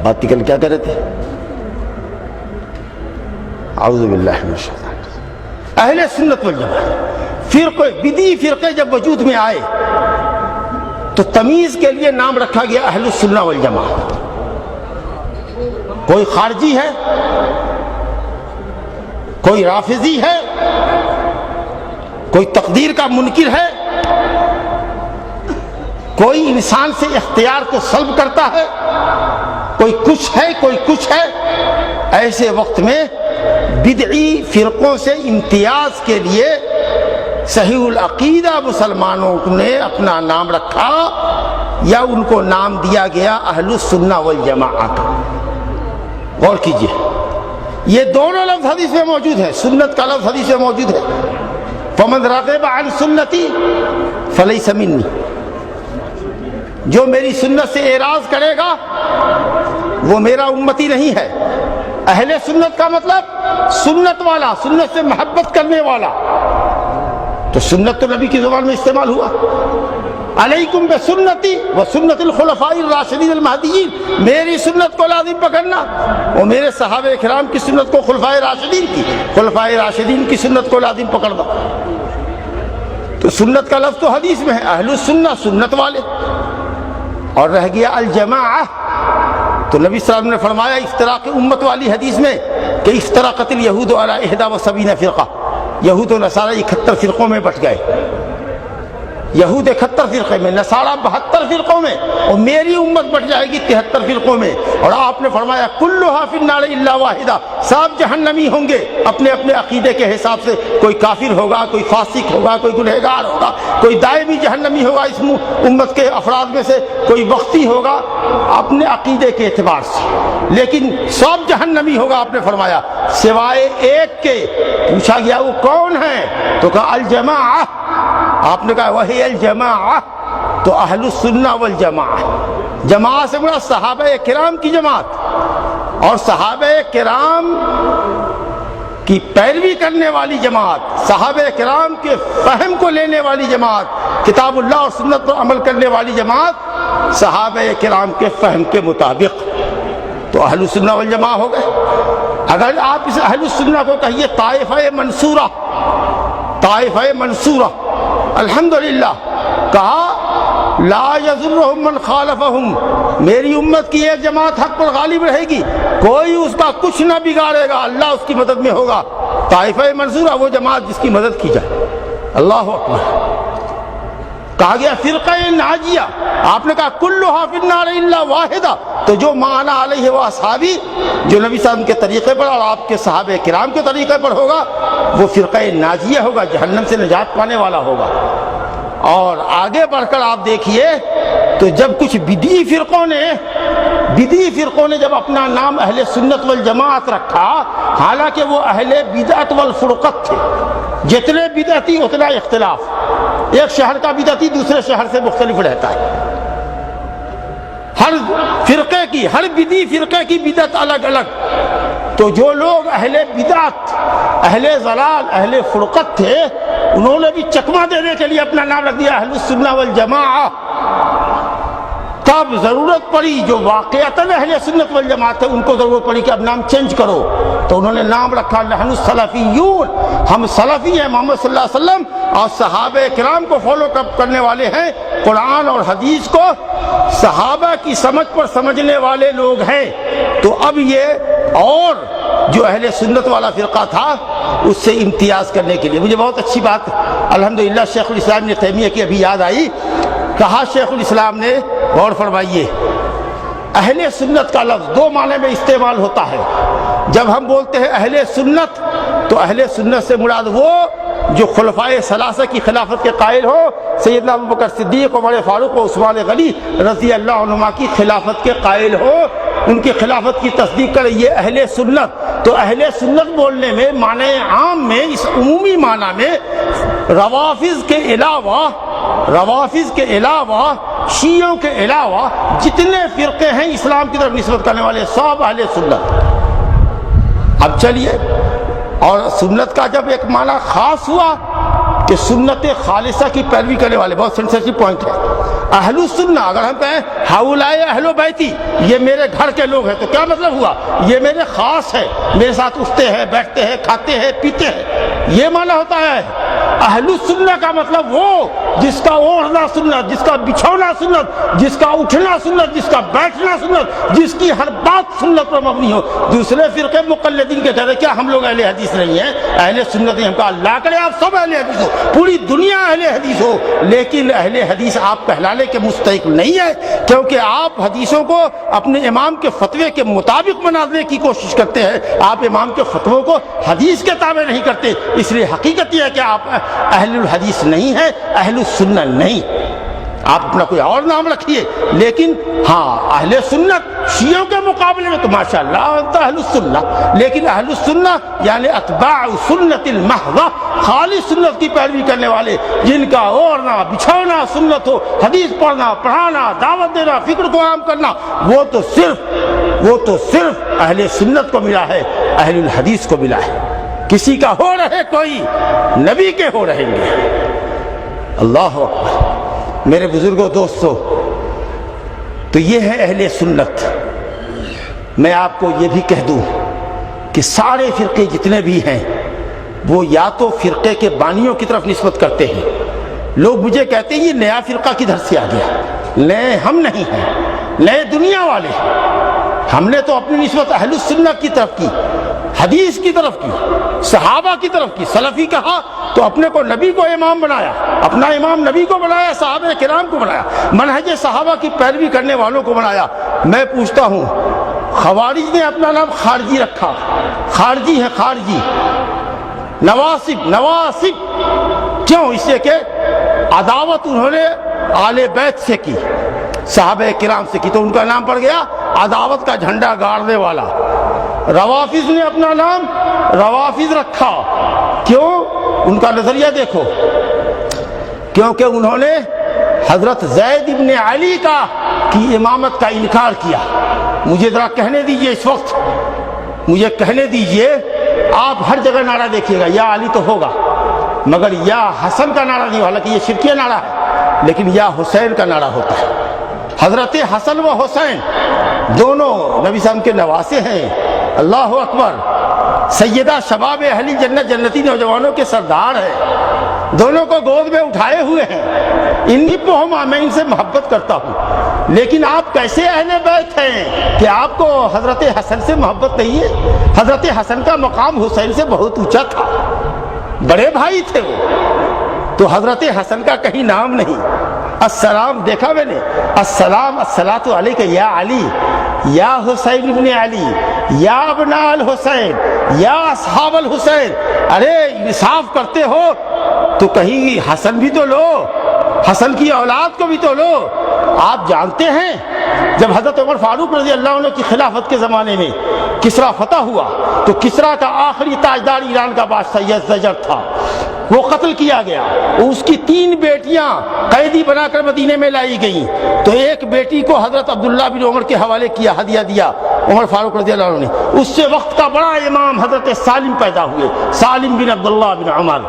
بات کل کیا کر رہے تھے؟ اعوذ باللہ من الشیطان. اہل سنت والجماعت فرقے، بدعی فرقے جب وجود میں آئے تو تمیز کے لیے نام رکھا گیا اہل السنہ والجماعت. کوئی خارجی ہے، کوئی رافضی ہے، کوئی تقدیر کا منکر ہے، کوئی انسان سے اختیار کو سلب کرتا ہے، کوئی کچھ ہے، کوئی کچھ ہے. ایسے وقت میں بدعی فرقوں سے امتیاز کے لیے صحیح العقیدہ مسلمانوں نے اپنا نام رکھا، یا ان کو نام دیا گیا اہل السنہ والجماعت. غور کیجئے، یہ دونوں لفظ حدیث میں موجود ہے. سنت کا لفظ حدیث میں موجود ہے، فمن رغب عن سنتی فلیس منی، جو میری سنت سے اعراض کرے گا وہ میرا امتی نہیں ہے. اہل سنت کا مطلب سنت والا، سنت سے محبت کرنے والا. تو سنت تو نبی کی زبان میں استعمال ہوا، علیکم بسنتی وسنت الخلفاء الراشدین المہدیین، میری سنت کو لازم پکڑنا، اور میرے صحابہ کرام کی سنت کو، خلفائے راشدین کی سنت کو لازم پکڑنا. تو سنت کا لفظ تو حدیث میں ہے، اہل السنہ سنت والے. اور رہ گیا الجماعہ، تو نبی صلی اللہ علیہ وسلم نے فرمایا افتراق امت والی حدیث میں کہ افترقت الیہود علی 71 فرقہ، یہود و نصارہ 71 فرقوں میں بٹ گئے. یہود 71 فرقے میں، نصارہ 72 فرقوں میں، اور میری امت بٹ جائے گی 73 فرقوں میں. اور آپ نے فرمایا کلھا فی النار الا واحدہ، سب جہنمی ہوں گے اپنے اپنے عقیدے کے حساب سے. کوئی کافر ہوگا، کوئی فاسق ہوگا، کوئی گنہگار ہوگا، کوئی دائمی جہنمی ہوگا اس امت کے افراد میں سے، کوئی وقتی ہوگا اپنے عقیدے کے اعتبار سے، لیکن سب جہنمی ہوگا. آپ نے فرمایا سوائے ایک کے. پوچھا گیا وہ کون ہے؟ تو کہا الجماعہ. آپ نے کہا وہی الجماعہ. تو اہل السنہ والجماعہ، جماعت سے مراد صحابہ کرام کی جماعت، اور صحابہ کرام کی پیروی کرنے والی جماعت، صحابہ کرام کے فہم کو لینے والی جماعت، کتاب اللہ اور سنت پر عمل کرنے والی جماعت صحابہ کرام کے فہم کے مطابق. تو اہل السنہ والجماعہ ہو گئے. اگر آپ اس اہل السنہ کو کہیے طائفہ منصورہ، طائفہ منصورہ، الحمدللہ کہا لا یضرہم من خالفہم، میری امت کی ایک جماعت حق پر غالب رہے گی، کوئی اس کا کچھ نہ بگاڑے گا، اللہ اس کی مدد میں ہوگا. طائفہ منصورہ وہ جماعت جس کی مدد کی جائے. اللہ اکبر. کہا گیا فرقہ ناجیہ، آپ نے کہا کلھا فی النار الا واحدہ. تو جو معنی علیہ و اصحابی، جو نبی صلی اللہ علیہ وسلم کے طریقے پر اور آپ کے صحابہ کرام کے طریقے پر ہوگا وہ فرقہ ناجیہ ہوگا، جہنم سے نجات پانے والا ہوگا. اور آگے بڑھ کر آپ دیکھیے تو جب کچھ بدعی فرقوں نے جب اپنا نام اہل سنت والجماعت رکھا، حالانکہ وہ اہل بدعت والفرقت تھے، جتنے بدعتی اتنا اختلاف. ایک شہر کا بدعتی دوسرے شہر سے مختلف رہتا ہے. ہر فرقے کی، ہر بدعی فرقے کی بدعت الگ الگ. تو جو لوگ اہل بدعت، اہل ضلال، اہل فرقت تھے، انہوں نے بھی چکمہ دینے کے لیے اپنا نام رکھ دیا اہل السنہ والجماعہ. تب ضرورت پڑی جو واقعتاً اہل سنت والجماعت ہے ان کو ضرورت پڑی کہ اب نام چینج کرو، تو انہوں نے نام رکھا نحن السلفیون، ہم سلفی ہیں، محمد صلی اللہ علیہ وسلم اور صحابہ کرام کو فالو کرنے والے ہیں، قرآن اور حدیث کو صحابہ کی سمجھ پر سمجھنے والے لوگ ہیں۔ تو اب یہ اور جو اہل سنت والا فرقہ تھا اس سے امتیاز کرنے کے لیے مجھے بہت اچھی بات الحمدللہ شیخ الاسلام ابن تیمیہ کی ابھی یاد آئی، کہا شیخ الاسلام نے، غور فرمائیے، اہل سنت کا لفظ دو معنی میں استعمال ہوتا ہے۔ جب ہم بولتے ہیں اہل سنت تو اہل سنت سے مراد وہ جو خلفائے ثلاثہ کی خلافت کے قائل ہو، سیدنا ابوبکر صدیق، عمر فاروق و عثمان غنی رضی اللہ عنہما کی خلافت کے قائل ہو، ان کی خلافت کی تصدیق کرے، یہ اہل سنت۔ تو اہل سنت بولنے میں معنی عام میں، اس عمومی معنی میں روافض کے علاوہ شیعوں کے علاوہ جتنے فرقے ہیں اسلام کی طرف نسبت کرنے والے سب اہل سنت۔ اب چلیے، اور سنت کا جب ایک معنی خاص ہوا کہ سنت خالصہ کی پیروی کرنے والے، بہت سینسیٹیو پوائنٹ ہے، اہل السنہ، اگر ہم کہیں ہؤلاء اہل بیتی، یہ میرے گھر کے لوگ ہیں، تو کیا مطلب ہوا؟ یہ میرے خاص ہے، میرے ساتھ اٹھتے ہیں، بیٹھتے ہیں، کھاتے ہیں، پیتے ہیں، یہ معنی ہوتا ہے۔ اہل السنہ کا مطلب وہ جس کا اوڑھنا سنت، جس کا بچھونا سنت، جس کا اٹھنا سنت، جس کا بیٹھنا سنت، جس کی ہر بات سنت پر مبنی ہو۔ دوسرے فرقے مقلدین کے کہتے ہیں کیا ہم لوگ اہل حدیث نہیں ہیں، اہل سنت نہیں؟ ہم کہا اللہ کرے آپ سب اہل حدیث ہو، پوری دنیا اہل حدیث ہو، لیکن اہل حدیث آپ کہلانے کے مستحق نہیں ہے، کیونکہ آپ حدیثوں کو اپنے امام کے فتوے کے مطابق بنانے کی کوشش کرتے ہیں، آپ امام کے فتووں کو حدیث کے تابع نہیں کرتے۔ اس لیے حقیقت یہ ہے کہ آپ اہل الحدیث نہیں ہیں، اہل السنہ نہیں، آپ اپنا کوئی اور نام رکھیے، لیکن ہاں اہل سنت شیعوں کے مقابلے میں تو ماشاءاللہ انت اہل السنہ، لیکن اہل السنہ یعنی اتباع سنت المحضہ، خالص سنت کی پیروی کرنے والے، جن کا اوڑھنا بچھونا سنت ہو، حدیث پڑھنا، پڑھانا، دعوت دینا، فکر کو عام کرنا، وہ تو صرف اہل سنت کو ملا ہے، اہل الحدیث کو ملا ہے۔ کسی کا ہو رہے کوئی، نبی کے ہو رہیں گے۔ اللہ اکبر۔ میرے بزرگوں، دوستو، تو یہ ہے اہل سنت۔ میں آپ کو یہ بھی کہہ دوں کہ سارے فرقے جتنے بھی ہیں وہ یا تو فرقے کے بانیوں کی طرف نسبت کرتے ہیں۔ لوگ مجھے کہتے ہیں یہ نیا فرقہ کدھر سے آ گیا؟ نئے ہم نہیں ہیں، نئے دنیا والے ہیں۔ ہم نے تو اپنی نسبت اہل السنت کی طرف کی، حدیث کی طرف کی، صحابہ کی طرف کی۔ سلفی کہا تو اپنے کو نبی کو امام بنایا، اپنا امام نبی کو بنایا، صحابہ کرام کو بنایا، منہج صحابہ کی پیروی کرنے والوں کو بنایا۔ میں پوچھتا ہوں، خوارج نے اپنا نام خارجی رکھا، خارجی ہے، خارجی۔ نواصب کیوں؟ اس لیے کہ عداوت انہوں نے آل بیت سے کی، صحابہ کرام سے کی، تو ان کا نام پڑ گیا عداوت کا جھنڈا گاڑنے والا۔ روافض نے اپنا نام روافض رکھا، کیوں؟ ان کا نظریہ دیکھو، کیونکہ انہوں نے حضرت زید ابن علی کی امامت کا انکار کیا۔ مجھے ذرا کہنے دیجئے، اس وقت مجھے کہنے دیجئے، آپ ہر جگہ نعرہ دیکھیے گا یا علی تو ہوگا، مگر یا حسن کا نعرہ نہیں، حالانکہ یہ شرکیہ نعرہ ہے، لیکن یا حسین کا نعرہ ہوتا ہے۔ حضرت حسن و حسین دونوں نبی صلی اللہ علیہ وسلم کے نواسے ہیں۔ اللہ اکبر۔ سیدہ شباب اہل جنت، جنتی نوجوانوں کے سردار ہیں، دونوں کو گود میں اٹھائے ہوئے ہیں۔ انہی پہ میں ان سے محبت کرتا ہوں، لیکن آپ کیسے اہل بیت ہیں کہ آپ کو حضرت حسن سے محبت نہیں ہے؟ حضرت حسن کا مقام حسین سے بہت اونچا تھا، بڑے بھائی تھے وہ، تو حضرت حسن کا کہیں نام نہیں۔ السلام دیکھا میں نے، السلام الصلاۃ علیک یا علی، یا حسین ابن علی، یا ابناء الحسین، یا اصحاب الحسین۔ ارے انصاف کرتے ہو تو کہیں حسن بھی تو لو، حسن کی اولاد کو بھی تو لو۔ آپ جانتے ہیں جب حضرت عمر فاروق رضی اللہ عنہ کی خلافت کے زمانے میں کسریٰ فتح ہوا تو کسریٰ کا آخری تاجدار ایران کا بادشاہ یزدجر تھا، وہ قتل کیا گیا۔ اس کی 3 بیٹیاں قیدی بنا کر مدینے میں لائی گئیں، تو ایک بیٹی کو حضرت عبداللہ بن عمر کے حوالے کیا، ہدیہ دیا، عمر فاروق رضی اللہ عنہ نے، اس سے وقت کا بڑا امام حضرت سالم پیدا ہوئے، سالم بن عبداللہ بن عمر،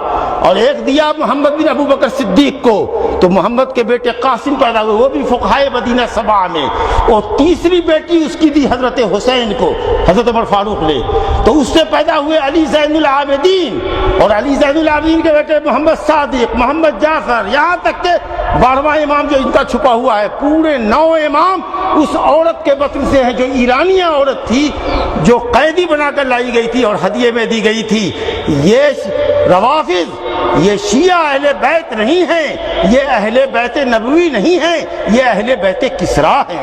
اور ایک دیا محمد بن ابو بکر صدیق کو، تو محمد کے بیٹے قاسم پیدا ہوئے، وہ بھی فقہائے مدینہ 7 میں، اور تیسری بیٹی اس کی دی حضرت حسین کو حضرت عمر فاروق نے، تو اس سے پیدا ہوئے علی زین العابدین، اور علی زین العابدین کے بیٹے محمد صادق، محمد جعفر، یہاں تک کہ 12واں امام جو ان کا چھپا ہوا ہے، پورے 9 امام اس عورت کے بطن سے ہیں جو ایرانیہ عورت تھی، جو قیدی بنا کر لائی گئی تھی اور ہدیے میں دی گئی تھی۔ یہ روافض، یہ شیعہ اہل بیت نہیں ہیں، یہ اہل بیت نبوی نہیں ہیں، یہ اہل بیت کسریٰ ہیں۔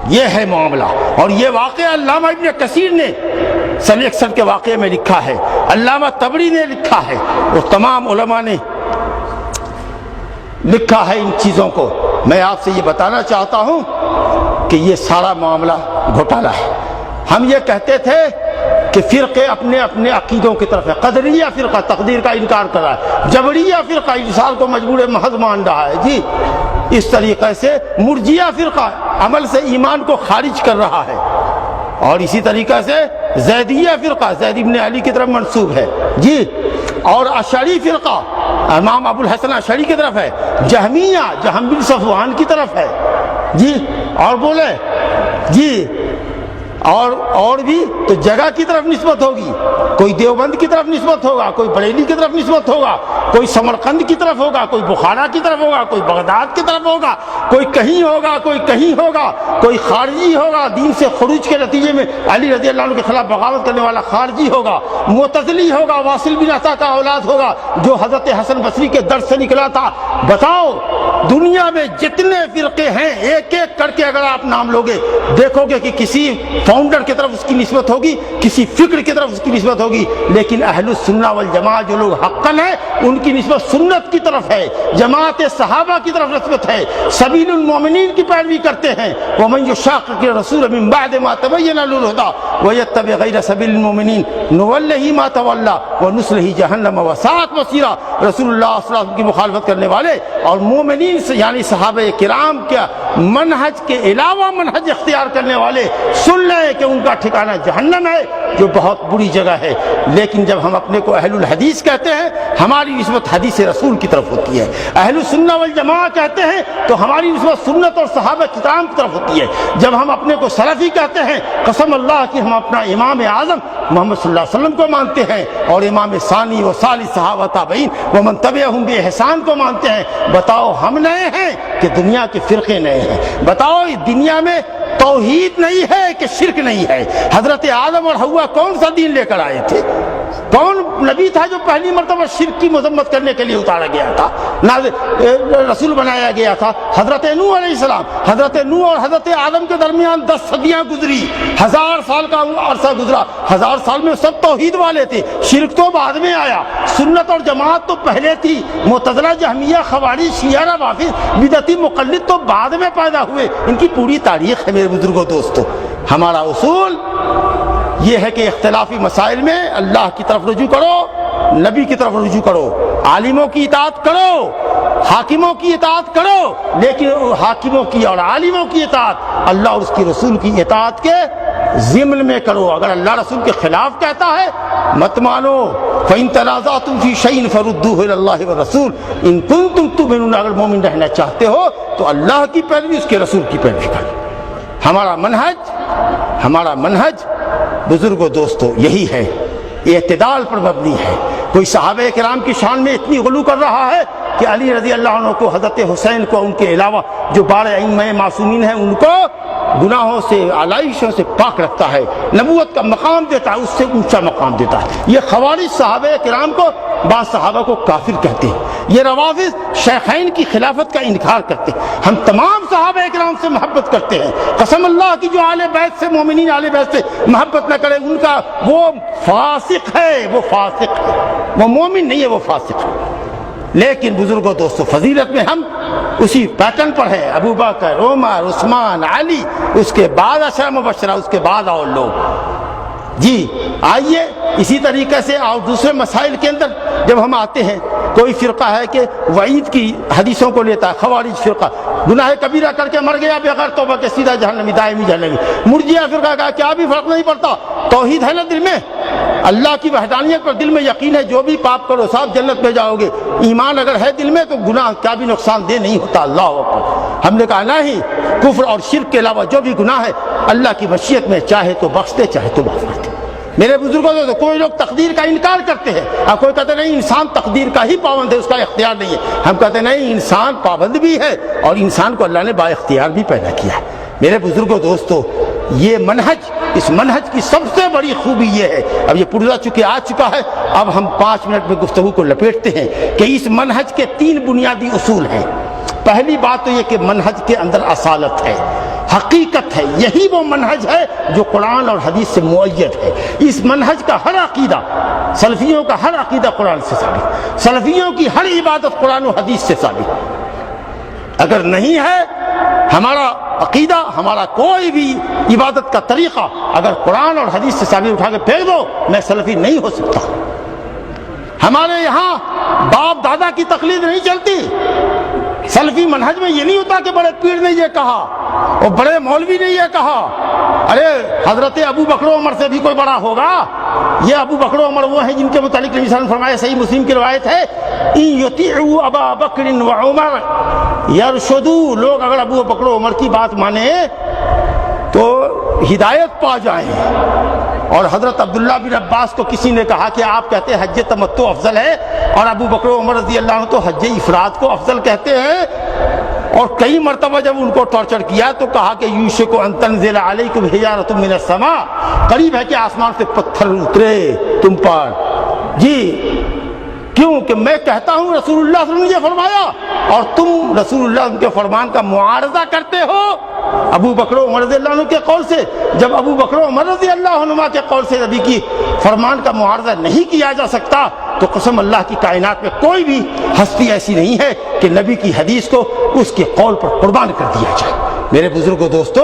یہ ہے معاملہ، اور یہ واقعہ علامہ ابن کثیر نے سن 61 کے واقعے میں لکھا ہے، علامہ طبری نے لکھا ہے، اور تمام علماء نے لکھا ہے ان چیزوں کو۔ میں آپ سے یہ بتانا چاہتا ہوں کہ یہ سارا معاملہ گھوٹالہ ہے۔ ہم یہ کہتے تھے کہ فرقے اپنے اپنے عقیدوں کی طرف ہے، قدریہ فرقہ تقدیر کا انکار کر رہا ہے، جبریہ فرقہ انسان کو مجبور محض مان رہا ہے، جی اس طریقے سے مرجیہ فرقہ عمل سے ایمان کو خارج کر رہا ہے، اور اسی طریقے سے زیدیہ فرقہ زید بن علی کی طرف منسوب ہے، جی، اور اشعری فرقہ امام ابو الحسن اشعری کی طرف ہے، جہمیہ جہم بن صفوان کی طرف ہے، جی، اور بولے جی، اور بھی تو جگہ کی طرف نسبت ہوگی، کوئی دیوبند کی طرف نسبت ہوگا، کوئی بریلی کی طرف نسبت ہوگا، کوئی سمرقند کی طرف ہوگا، کوئی بخارا کی طرف ہوگا، کوئی بغداد کی طرف ہوگا، کوئی کہیں ہوگا، کوئی کہیں ہوگا، کوئی خارجی ہوگا، دین سے خروج کے نتیجے میں علی رضی اللہ عنہ کے خلاف بغاوت کرنے والا خارجی ہوگا، معتزلی ہوگا، واصل بن عطا کا اولاد ہوگا جو حضرت حسن بصری کے در سے نکلا تھا۔ بتاؤ دنیا میں جتنے فرقے ہیں ایک ایک کر کے اگر آپ نام لوگے، دیکھو گے کہ کسی فاؤنڈر کی طرف اس کی نسبت ہوگی، کسی فکر کی طرف اس کی نسبت ہوگی، لیکن اہل السنہ والجماعہ جو لوگ حقاً ہیں ان کی نسبت سنت کی طرف ہے، جماعت صحابہ کی طرف نسبت ہے، سبیل المومنین کی پیروی کرتے ہیں۔ ومن یشاقق الرسول من بعد ما تبین له الهدى ویتبع غیر سبیل المومنین نولہ ما تولی ونصلہ جہنم وساءت مصیرا۔ رسول اللہ صلی اللہ علیہ وسلم کی مخالفت کرنے والے اور مومنین سے یعنی صحابہ کرام کے منہج کے علاوہ منہج اختیار کرنے والے سن لیں کہ ان کا ٹھکانہ جہنم ہے، جو بہت بری جگہ ہے۔ لیکن جب ہم اپنے کو اہل الحدیث کہتے ہیں ہماری نسبت حدیث رسول کی طرف ہوتی ہے، اہل السنہ والجماعہ کہتے ہیں تو ہماری نسبت سنت اور صحابہ کرام کی طرف ہوتی ہے۔ جب ہم اپنے کو سلفی کہتے ہیں قسم اللہ کی ہم اپنا امام اعظم محمد صلی اللہ علیہ وسلم کو مانتے ہیں، اور امام ثانی و ثالث صحابہ تابعین ومن تبعہم باحسان کو مانتے ہیں۔ بتاؤ ہم نئے ہیں کہ دنیا کے فرقے نئے ہیں؟ بتاؤ دنیا میں توحید نہیں ہے کہ شرک نہیں ہے؟ حضرت آدم اور حوا کون سا دین لے کر آئے تھے؟ کون نبی تھا جو پہلی مرتبہ شرک کی مذمت کرنے کے لیے اتارا گیا تھا، رسول بنایا گیا تھا؟ حضرت نوح علیہ السلام۔ حضرت نوح اور حضرت آدم کے درمیان 10 صدیاں گزری، 1000 سال کا عرصہ گزرا، 1000 سال میں سب توحید والے تھے، شرک تو بعد میں آیا، سنت اور جماعت تو پہلے تھی، معتزلہ جہمیہ خوارج شیعہ روافض بدعتی مقلد تو بعد میں پیدا ہوئے۔ ان کی پوری تاریخ ہے میرے بزرگوں دوستو۔ ہمارا اصول یہ ہے کہ اختلافی مسائل میں اللہ کی طرف رجوع کرو، نبی کی طرف رجوع کرو، عالموں کی اطاعت کرو، حاکموں کی اطاعت کرو، لیکن حاکموں کی اور عالموں کی اطاعت اللہ اور اس کی رسول کی اطاعت کے ضمن میں کرو۔ اگر اللہ رسول کے خلاف کہتا ہے مت مانو۔ فَإِن تَنَازَعْتُمْ فِي شَيْءٍ فَرُدُّوهُ إِلَى اللَّهِ وَالرَّسُولِ إِن كُنتُمْ تُؤْمِنُونَ۔ اگر مومن رہنا چاہتے ہو تو اللہ کی پیروی، اس کے رسول کی پیروی کرو۔ ہمارا منہج بزرگوں دوستو یہی ہے، اعتدال پر مبنی ہے۔ کوئی صحابہ کرام کی شان میں اتنی غلو کر رہا ہے کہ علی رضی اللہ عنہ کو، حضرت حسین کو، ان کے علاوہ جو 12 ائمہ معصومین ہیں ان کو گناہوں سے، علائشوں سے پاک رکھتا ہے، نبوت کا مقام دیتا ہے، اس سے اونچا مقام دیتا ہے۔ یہ خوارج صحابہ کرام کو، بعض صحابہ کو کافر کہتے ہیں، یہ روافض شیخین کی خلافت کا انکار کرتے ہیں۔ ہم تمام صحابہ کرام سے محبت کرتے ہیں، قسم اللہ کی جو اہل بیت سے، مومنین اہل بیت سے محبت نہ کرے ان کا وہ فاسق ہے، وہ فاسق ہے، وہ مومن نہیں ہے، وہ فاسق ہے۔ لیکن بزرگوں دوستو فضیلت میں ہم اسی پیٹرن پر ہے، ابو بکر، عمر، عثمان، علی، اس کے بعد عشرہ مبشرہ، اس کے بعد اور لوگ۔ جی آئیے اسی طریقے سے اور دوسرے مسائل کے اندر جب ہم آتے ہیں کوئی فرقہ ہے کہ وعید کی حدیثوں کو لیتا ہے، خوارج فرقہ گناہ کبیرہ کر کے مر گیا بغیر توبہ کے سیدھا جہنمی، دائمی جہنمی۔ مرجئہ فرقہ کا کیا بھی فرق نہیں پڑتا، توحید ہے نا دل میں، اللہ کی وحدانیت پر دل میں یقین ہے، جو بھی پاپ کرو صاحب جنت میں جاؤ گے۔ ایمان اگر ہے دل میں تو گناہ کیا بھی نقصان دہ نہیں ہوتا۔ اللہ اکبر۔ ہم نے کہا نہیں، کفر اور شرک کے علاوہ جو بھی گناہ ہے اللہ کی مشیت میں، چاہے تو بخش دے چاہے تو معاف کر دے۔ میرے بزرگوں تو کوئی لوگ تقدیر کا انکار کرتے ہیں، اور کوئی کہتے نہیں انسان تقدیر کا ہی پابند ہے، اس کا اختیار نہیں ہے۔ ہم کہتے نہیں، انسان پابند بھی ہے اور انسان کو اللہ نے با اختیار بھی پیدا کیا ہے۔ میرے بزرگوں دوستو، یہ منہج، اس منہج کی سب سے بڑی خوبی یہ ہے، اب یہ پرزہ چکے آ چکا ہے، اب ہم 5 منٹ میں گفتگو کو لپیٹتے ہیں کہ اس منہج کے 3 بنیادی اصول ہیں۔ پہلی بات تو یہ کہ منہج کے اندر اصالت ہے، حقیقت ہے، یہی وہ منہج ہے جو قرآن اور حدیث سے مؤید ہے۔ اس منہج کا ہر عقیدہ، سلفیوں کا ہر عقیدہ قرآن سے ثابت، سلفیوں کی ہر عبادت قرآن و حدیث سے ثابت۔ اگر نہیں ہے ہمارا عقیدہ، ہمارا کوئی بھی عبادت کا طریقہ اگر قرآن اور حدیث سے ثابت اٹھا کے پھینک دو، میں سلفی نہیں ہو سکتا۔ ہمارے یہاں باپ دادا کی تقلید نہیں چلتی۔ سلفی منہج میں یہ نہیں ہوتا کہ بڑے پیر نے یہ کہا اور بڑے مولوی نے یہ کہا، ارے حضرت ابو بکر و عمر سے بھی کوئی بڑا ہوگا؟ یہ ابو بکر و عمر وہ ہیں جن کے متعلق نبی صلی اللہ علیہ وسلم فرمایا، صحیح مسلم کی روایت ہے، ان یطیعوا ابا بکر و عمر یرشدوا، لوگ اگر ابو بکر و عمر کی بات مانے تو ہدایت پا جائیں۔ اور حضرت عبداللہ بن عباس کو کسی نے کہا کہ آپ کہتے ہیں حج تمتع افضل ہے اور ابو بکر و عمر رضی اللہ عنہ تو حج افراد کو افضل کہتے ہیں، اور کئی مرتبہ جب ان کو ٹارچر کیا تو کہا کہ یوشک ان تنزل علیکم حجارۃ من السماء، قریب ہے کہ آسمان سے پتھر اترے تم پر۔ جی کیوں کہ میں کہتا ہوں رسول اللہ صلی اللہ علیہ وسلم نے یہ فرمایا اور تم رسول اللہ کے فرمان کا معارضہ کرتے ہو ابو بکر و عمر رضی اللہ عنہ کے قول سے۔ جب ابو بکر و عمر رضی اللہ عنہ کے قول سے نبی کی فرمان کا معارضہ نہیں کیا جا سکتا تو قسم اللہ کی کائنات میں کوئی بھی ہستی ایسی نہیں ہے کہ نبی کی حدیث کو اس کے قول پر قربان کر دیا جائے۔ میرے بزرگوں دوستو،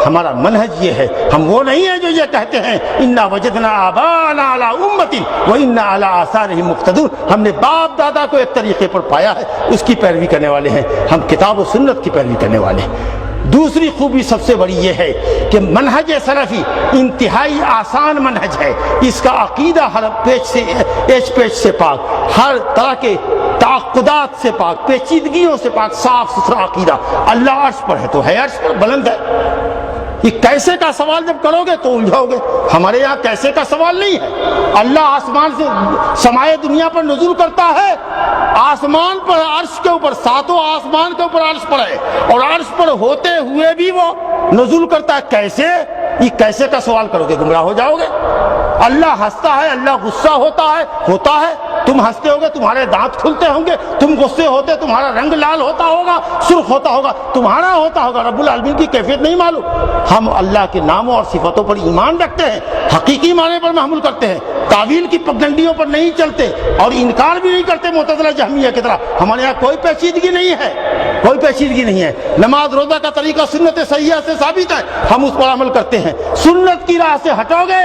ہمارا منہج یہ ہے، ہم وہ نہیں ہیں جو یہ کہتے ہیں انا وجدنا آباءنا علی امۃ وانا علی آثارہم مقتدون، ہم نے باپ دادا کو ایک طریقے پر پایا ہے، اس کی پیروی کرنے والے ہیں، ہم کتاب و سنت کی پیروی کرنے والے ہیں۔ دوسری خوبی سب سے بڑی یہ ہے کہ منہج سلفی انتہائی آسان منہج ہے، اس کا عقیدہ ہر ایچ پیچ سے پاک، ہر طرح کے تعقدات سے پاک، پیچیدگیوں سے پاک، صاف ستھرا عقیدہ۔ اللہ عرش پر ہے تو ہے، عرش پر بلند ہے۔ یہ کیسے کا سوال جب کرو گے تو الجھاؤ گے۔ ہمارے یہاں کیسے کا سوال نہیں ہے۔ اللہ آسمان سے سمائے دنیا پر نزول کرتا ہے، آسمان پر عرش کے اوپر، ساتوں آسمان کے اوپر عرش پر ہے، اور عرش پر ہوتے ہوئے بھی وہ نزول کرتا ہے۔ کیسے؟ یہ کیسے کا سوال کرو گے گمراہ ہو جاؤ گے۔ اللہ ہنستا ہے، اللہ غصہ ہوتا ہے، تم ہنستے ہوگے تمہارے دانت کھلتے ہوں گے، تم غصے ہوتے تمہارا رنگ لال ہوتا ہوگا، سرخ ہوتا ہوگا، تمہارا ہوتا ہوگا، رب العالمین کی کیفیت نہیں معلوم۔ ہم اللہ کے ناموں اور صفاتوں پر ایمان رکھتے ہیں، حقیقی معنی پر محمول کرتے ہیں، تعویل کی پگڈنڈیوں پر نہیں چلتے اور انکار بھی نہیں کرتے معتزلہ جہمیہ کی طرح۔ ہمارے یہاں کوئی پیچیدگی نہیں ہے، کوئی پیچیدگی نہیں ہے۔ نماز روزہ کا طریقہ سنت صحیحہ سے ثابت ہے، ہم اس پر عمل کرتے ہیں۔ سنت کی راہ سے ہٹو گے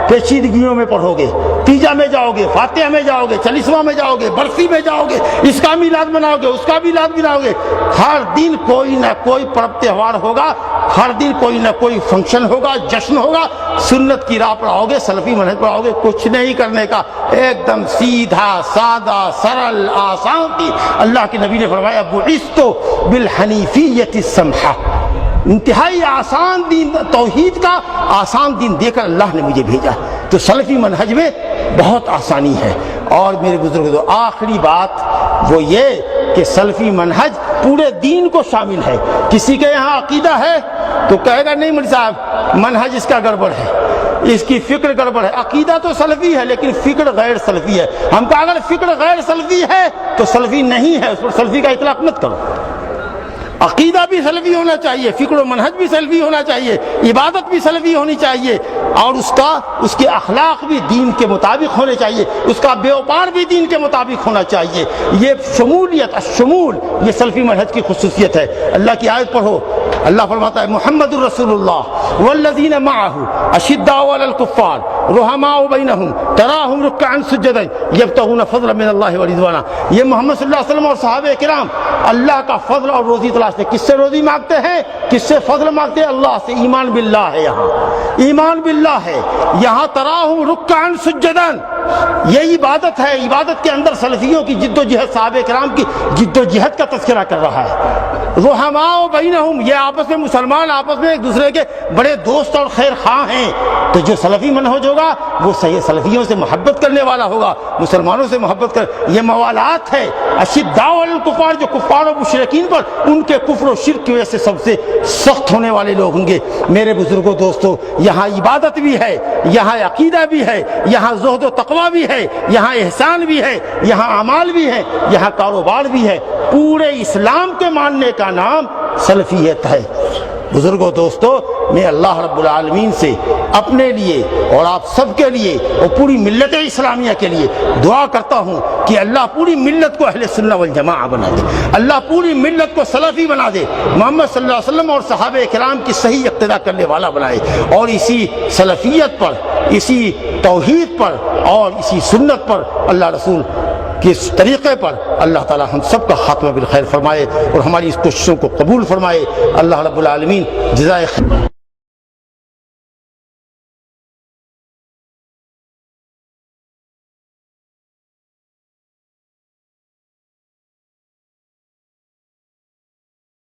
پیچیدگیوں میں پڑھو گے، تیجا میں جاؤ گے، فاتحہ میں جاؤ گے، چالیسواں میں جاؤ گے، برسی میں جاؤ گے، اس کا میلاد مناؤ گے، اس کا میلاد مناؤ گے۔ ہر دن کوئی نہ کوئی پرب تہوار ہوگا، ہر دن کوئی نہ کوئی فنکشن ہوگا، جشن ہوگا۔ سنت کی راہ پر آؤ گے، سلفی منہج پر آؤ گے، کچھ نہیں کرنے کا، ایک دم سیدھا سادہ سرل آسان کی۔ اللہ کے نبی نے فرمایا بعثت بالحنیفیۃ السمحہ، انتہائی آسان دین، توحید کا آسان دین دے کر اللہ نے مجھے بھیجا۔ تو سلفی منہج میں بہت آسانی ہے۔ اور میرے بزرگوں، آخری بات وہ یہ کہ سلفی منہج پورے دین کو شامل ہے۔ کسی کے یہاں عقیدہ ہے تو کہے گا نہیں مولوی صاحب منہج اس کا گڑبڑ ہے، اس کی فکر گڑبڑ ہے۔ عقیدہ تو سلفی ہے لیکن فکر غیر سلفی ہے۔ ہم کہا اگر فکر غیر سلفی ہے تو سلفی نہیں ہے، اس پر سلفی کا اطلاق مت کرو۔ عقیدہ بھی سلفی ہونا چاہیے، فکر و منہج بھی سلفی ہونا چاہیے، عبادت بھی سلفی ہونی چاہیے، اور اس کے اخلاق بھی دین کے مطابق ہونے چاہیے، اس کا بیوپار بھی دین کے مطابق ہونا چاہیے۔ یہ شمولیت، الشمول، یہ سلفی منہج کی خصوصیت ہے۔ اللہ کی آیت پڑھو، اللہ فرماتا ہے محمد الرسول اللہ والذین معہ اشداء علی الکفار رحماء بینہم تراہم رکعا سجدا یبتغون فضلا من اللہ ورضوانا. یہ محمد صلی اللہ علیہ وسلم اور صحابہ کرام اللہ کا فضل اور روزی تلاشتے. کس سے روزی مانگتے ہیں؟ کس سے فضل مانگتے ہیں؟ اللہ سے. ایمان باللہ ہے یہاں, ایمان باللہ ہے یہاں. تراہم رکعا سجدا, یہ عبادت ہے. عبادت کے اندر سلفیوں کی جد و جہد, صحابہ کرام کی جد و جہد کا تذکرہ کر رہا ہے. رحماء بینہم, یہ آپس میں مسلمان آپس میں ایک دوسرے کے بڑے دوست اور خیر خواہ ہیں. تو جو سلفی منہج ہوگا وہ صحیح سلفیوں سے محبت کرنے والا ہوگا, مسلمانوں سے محبت کر. یہ موالات ہے. اشداء علی الکفار, جو کفار و مشرکین پر ان کے کفر و شرک کی وجہ سے سب سے سخت ہونے والے لوگ ہوں گے. میرے بزرگوں دوستو, یہاں عبادت بھی ہے, یہاں عقیدہ بھی ہے, یہاں زہد و تقویٰ بھی ہے, یہاں احسان بھی ہے, یہاں اعمال بھی ہے, یہاں کاروبار بھی ہے. پورے اسلام کے ماننے کا نام سلفیت ہے. بزرگوں دوستو, میں اللہ رب العالمین سے اپنے لیے اور آپ سب کے لیے اور پوری ملت اسلامیہ کے لیے دعا کرتا ہوں کہ اللہ پوری ملت کو اہل سنہ والجماعہ بنا دے, اللہ پوری ملت کو سلفی بنا دے, محمد صلی اللہ علیہ وسلم اور صحابہ کرام کی صحیح اقتداء کرنے والا بنائے, اور اسی سلفیت پر, اسی توحید پر اور اسی سنت پر, اللہ رسول کہ اس طریقے پر اللہ تعالی ہم سب کا خاتمہ بالخیر فرمائے اور ہماری اس کوششوں کو قبول فرمائے. اللہ رب العالمین جزائے خیر.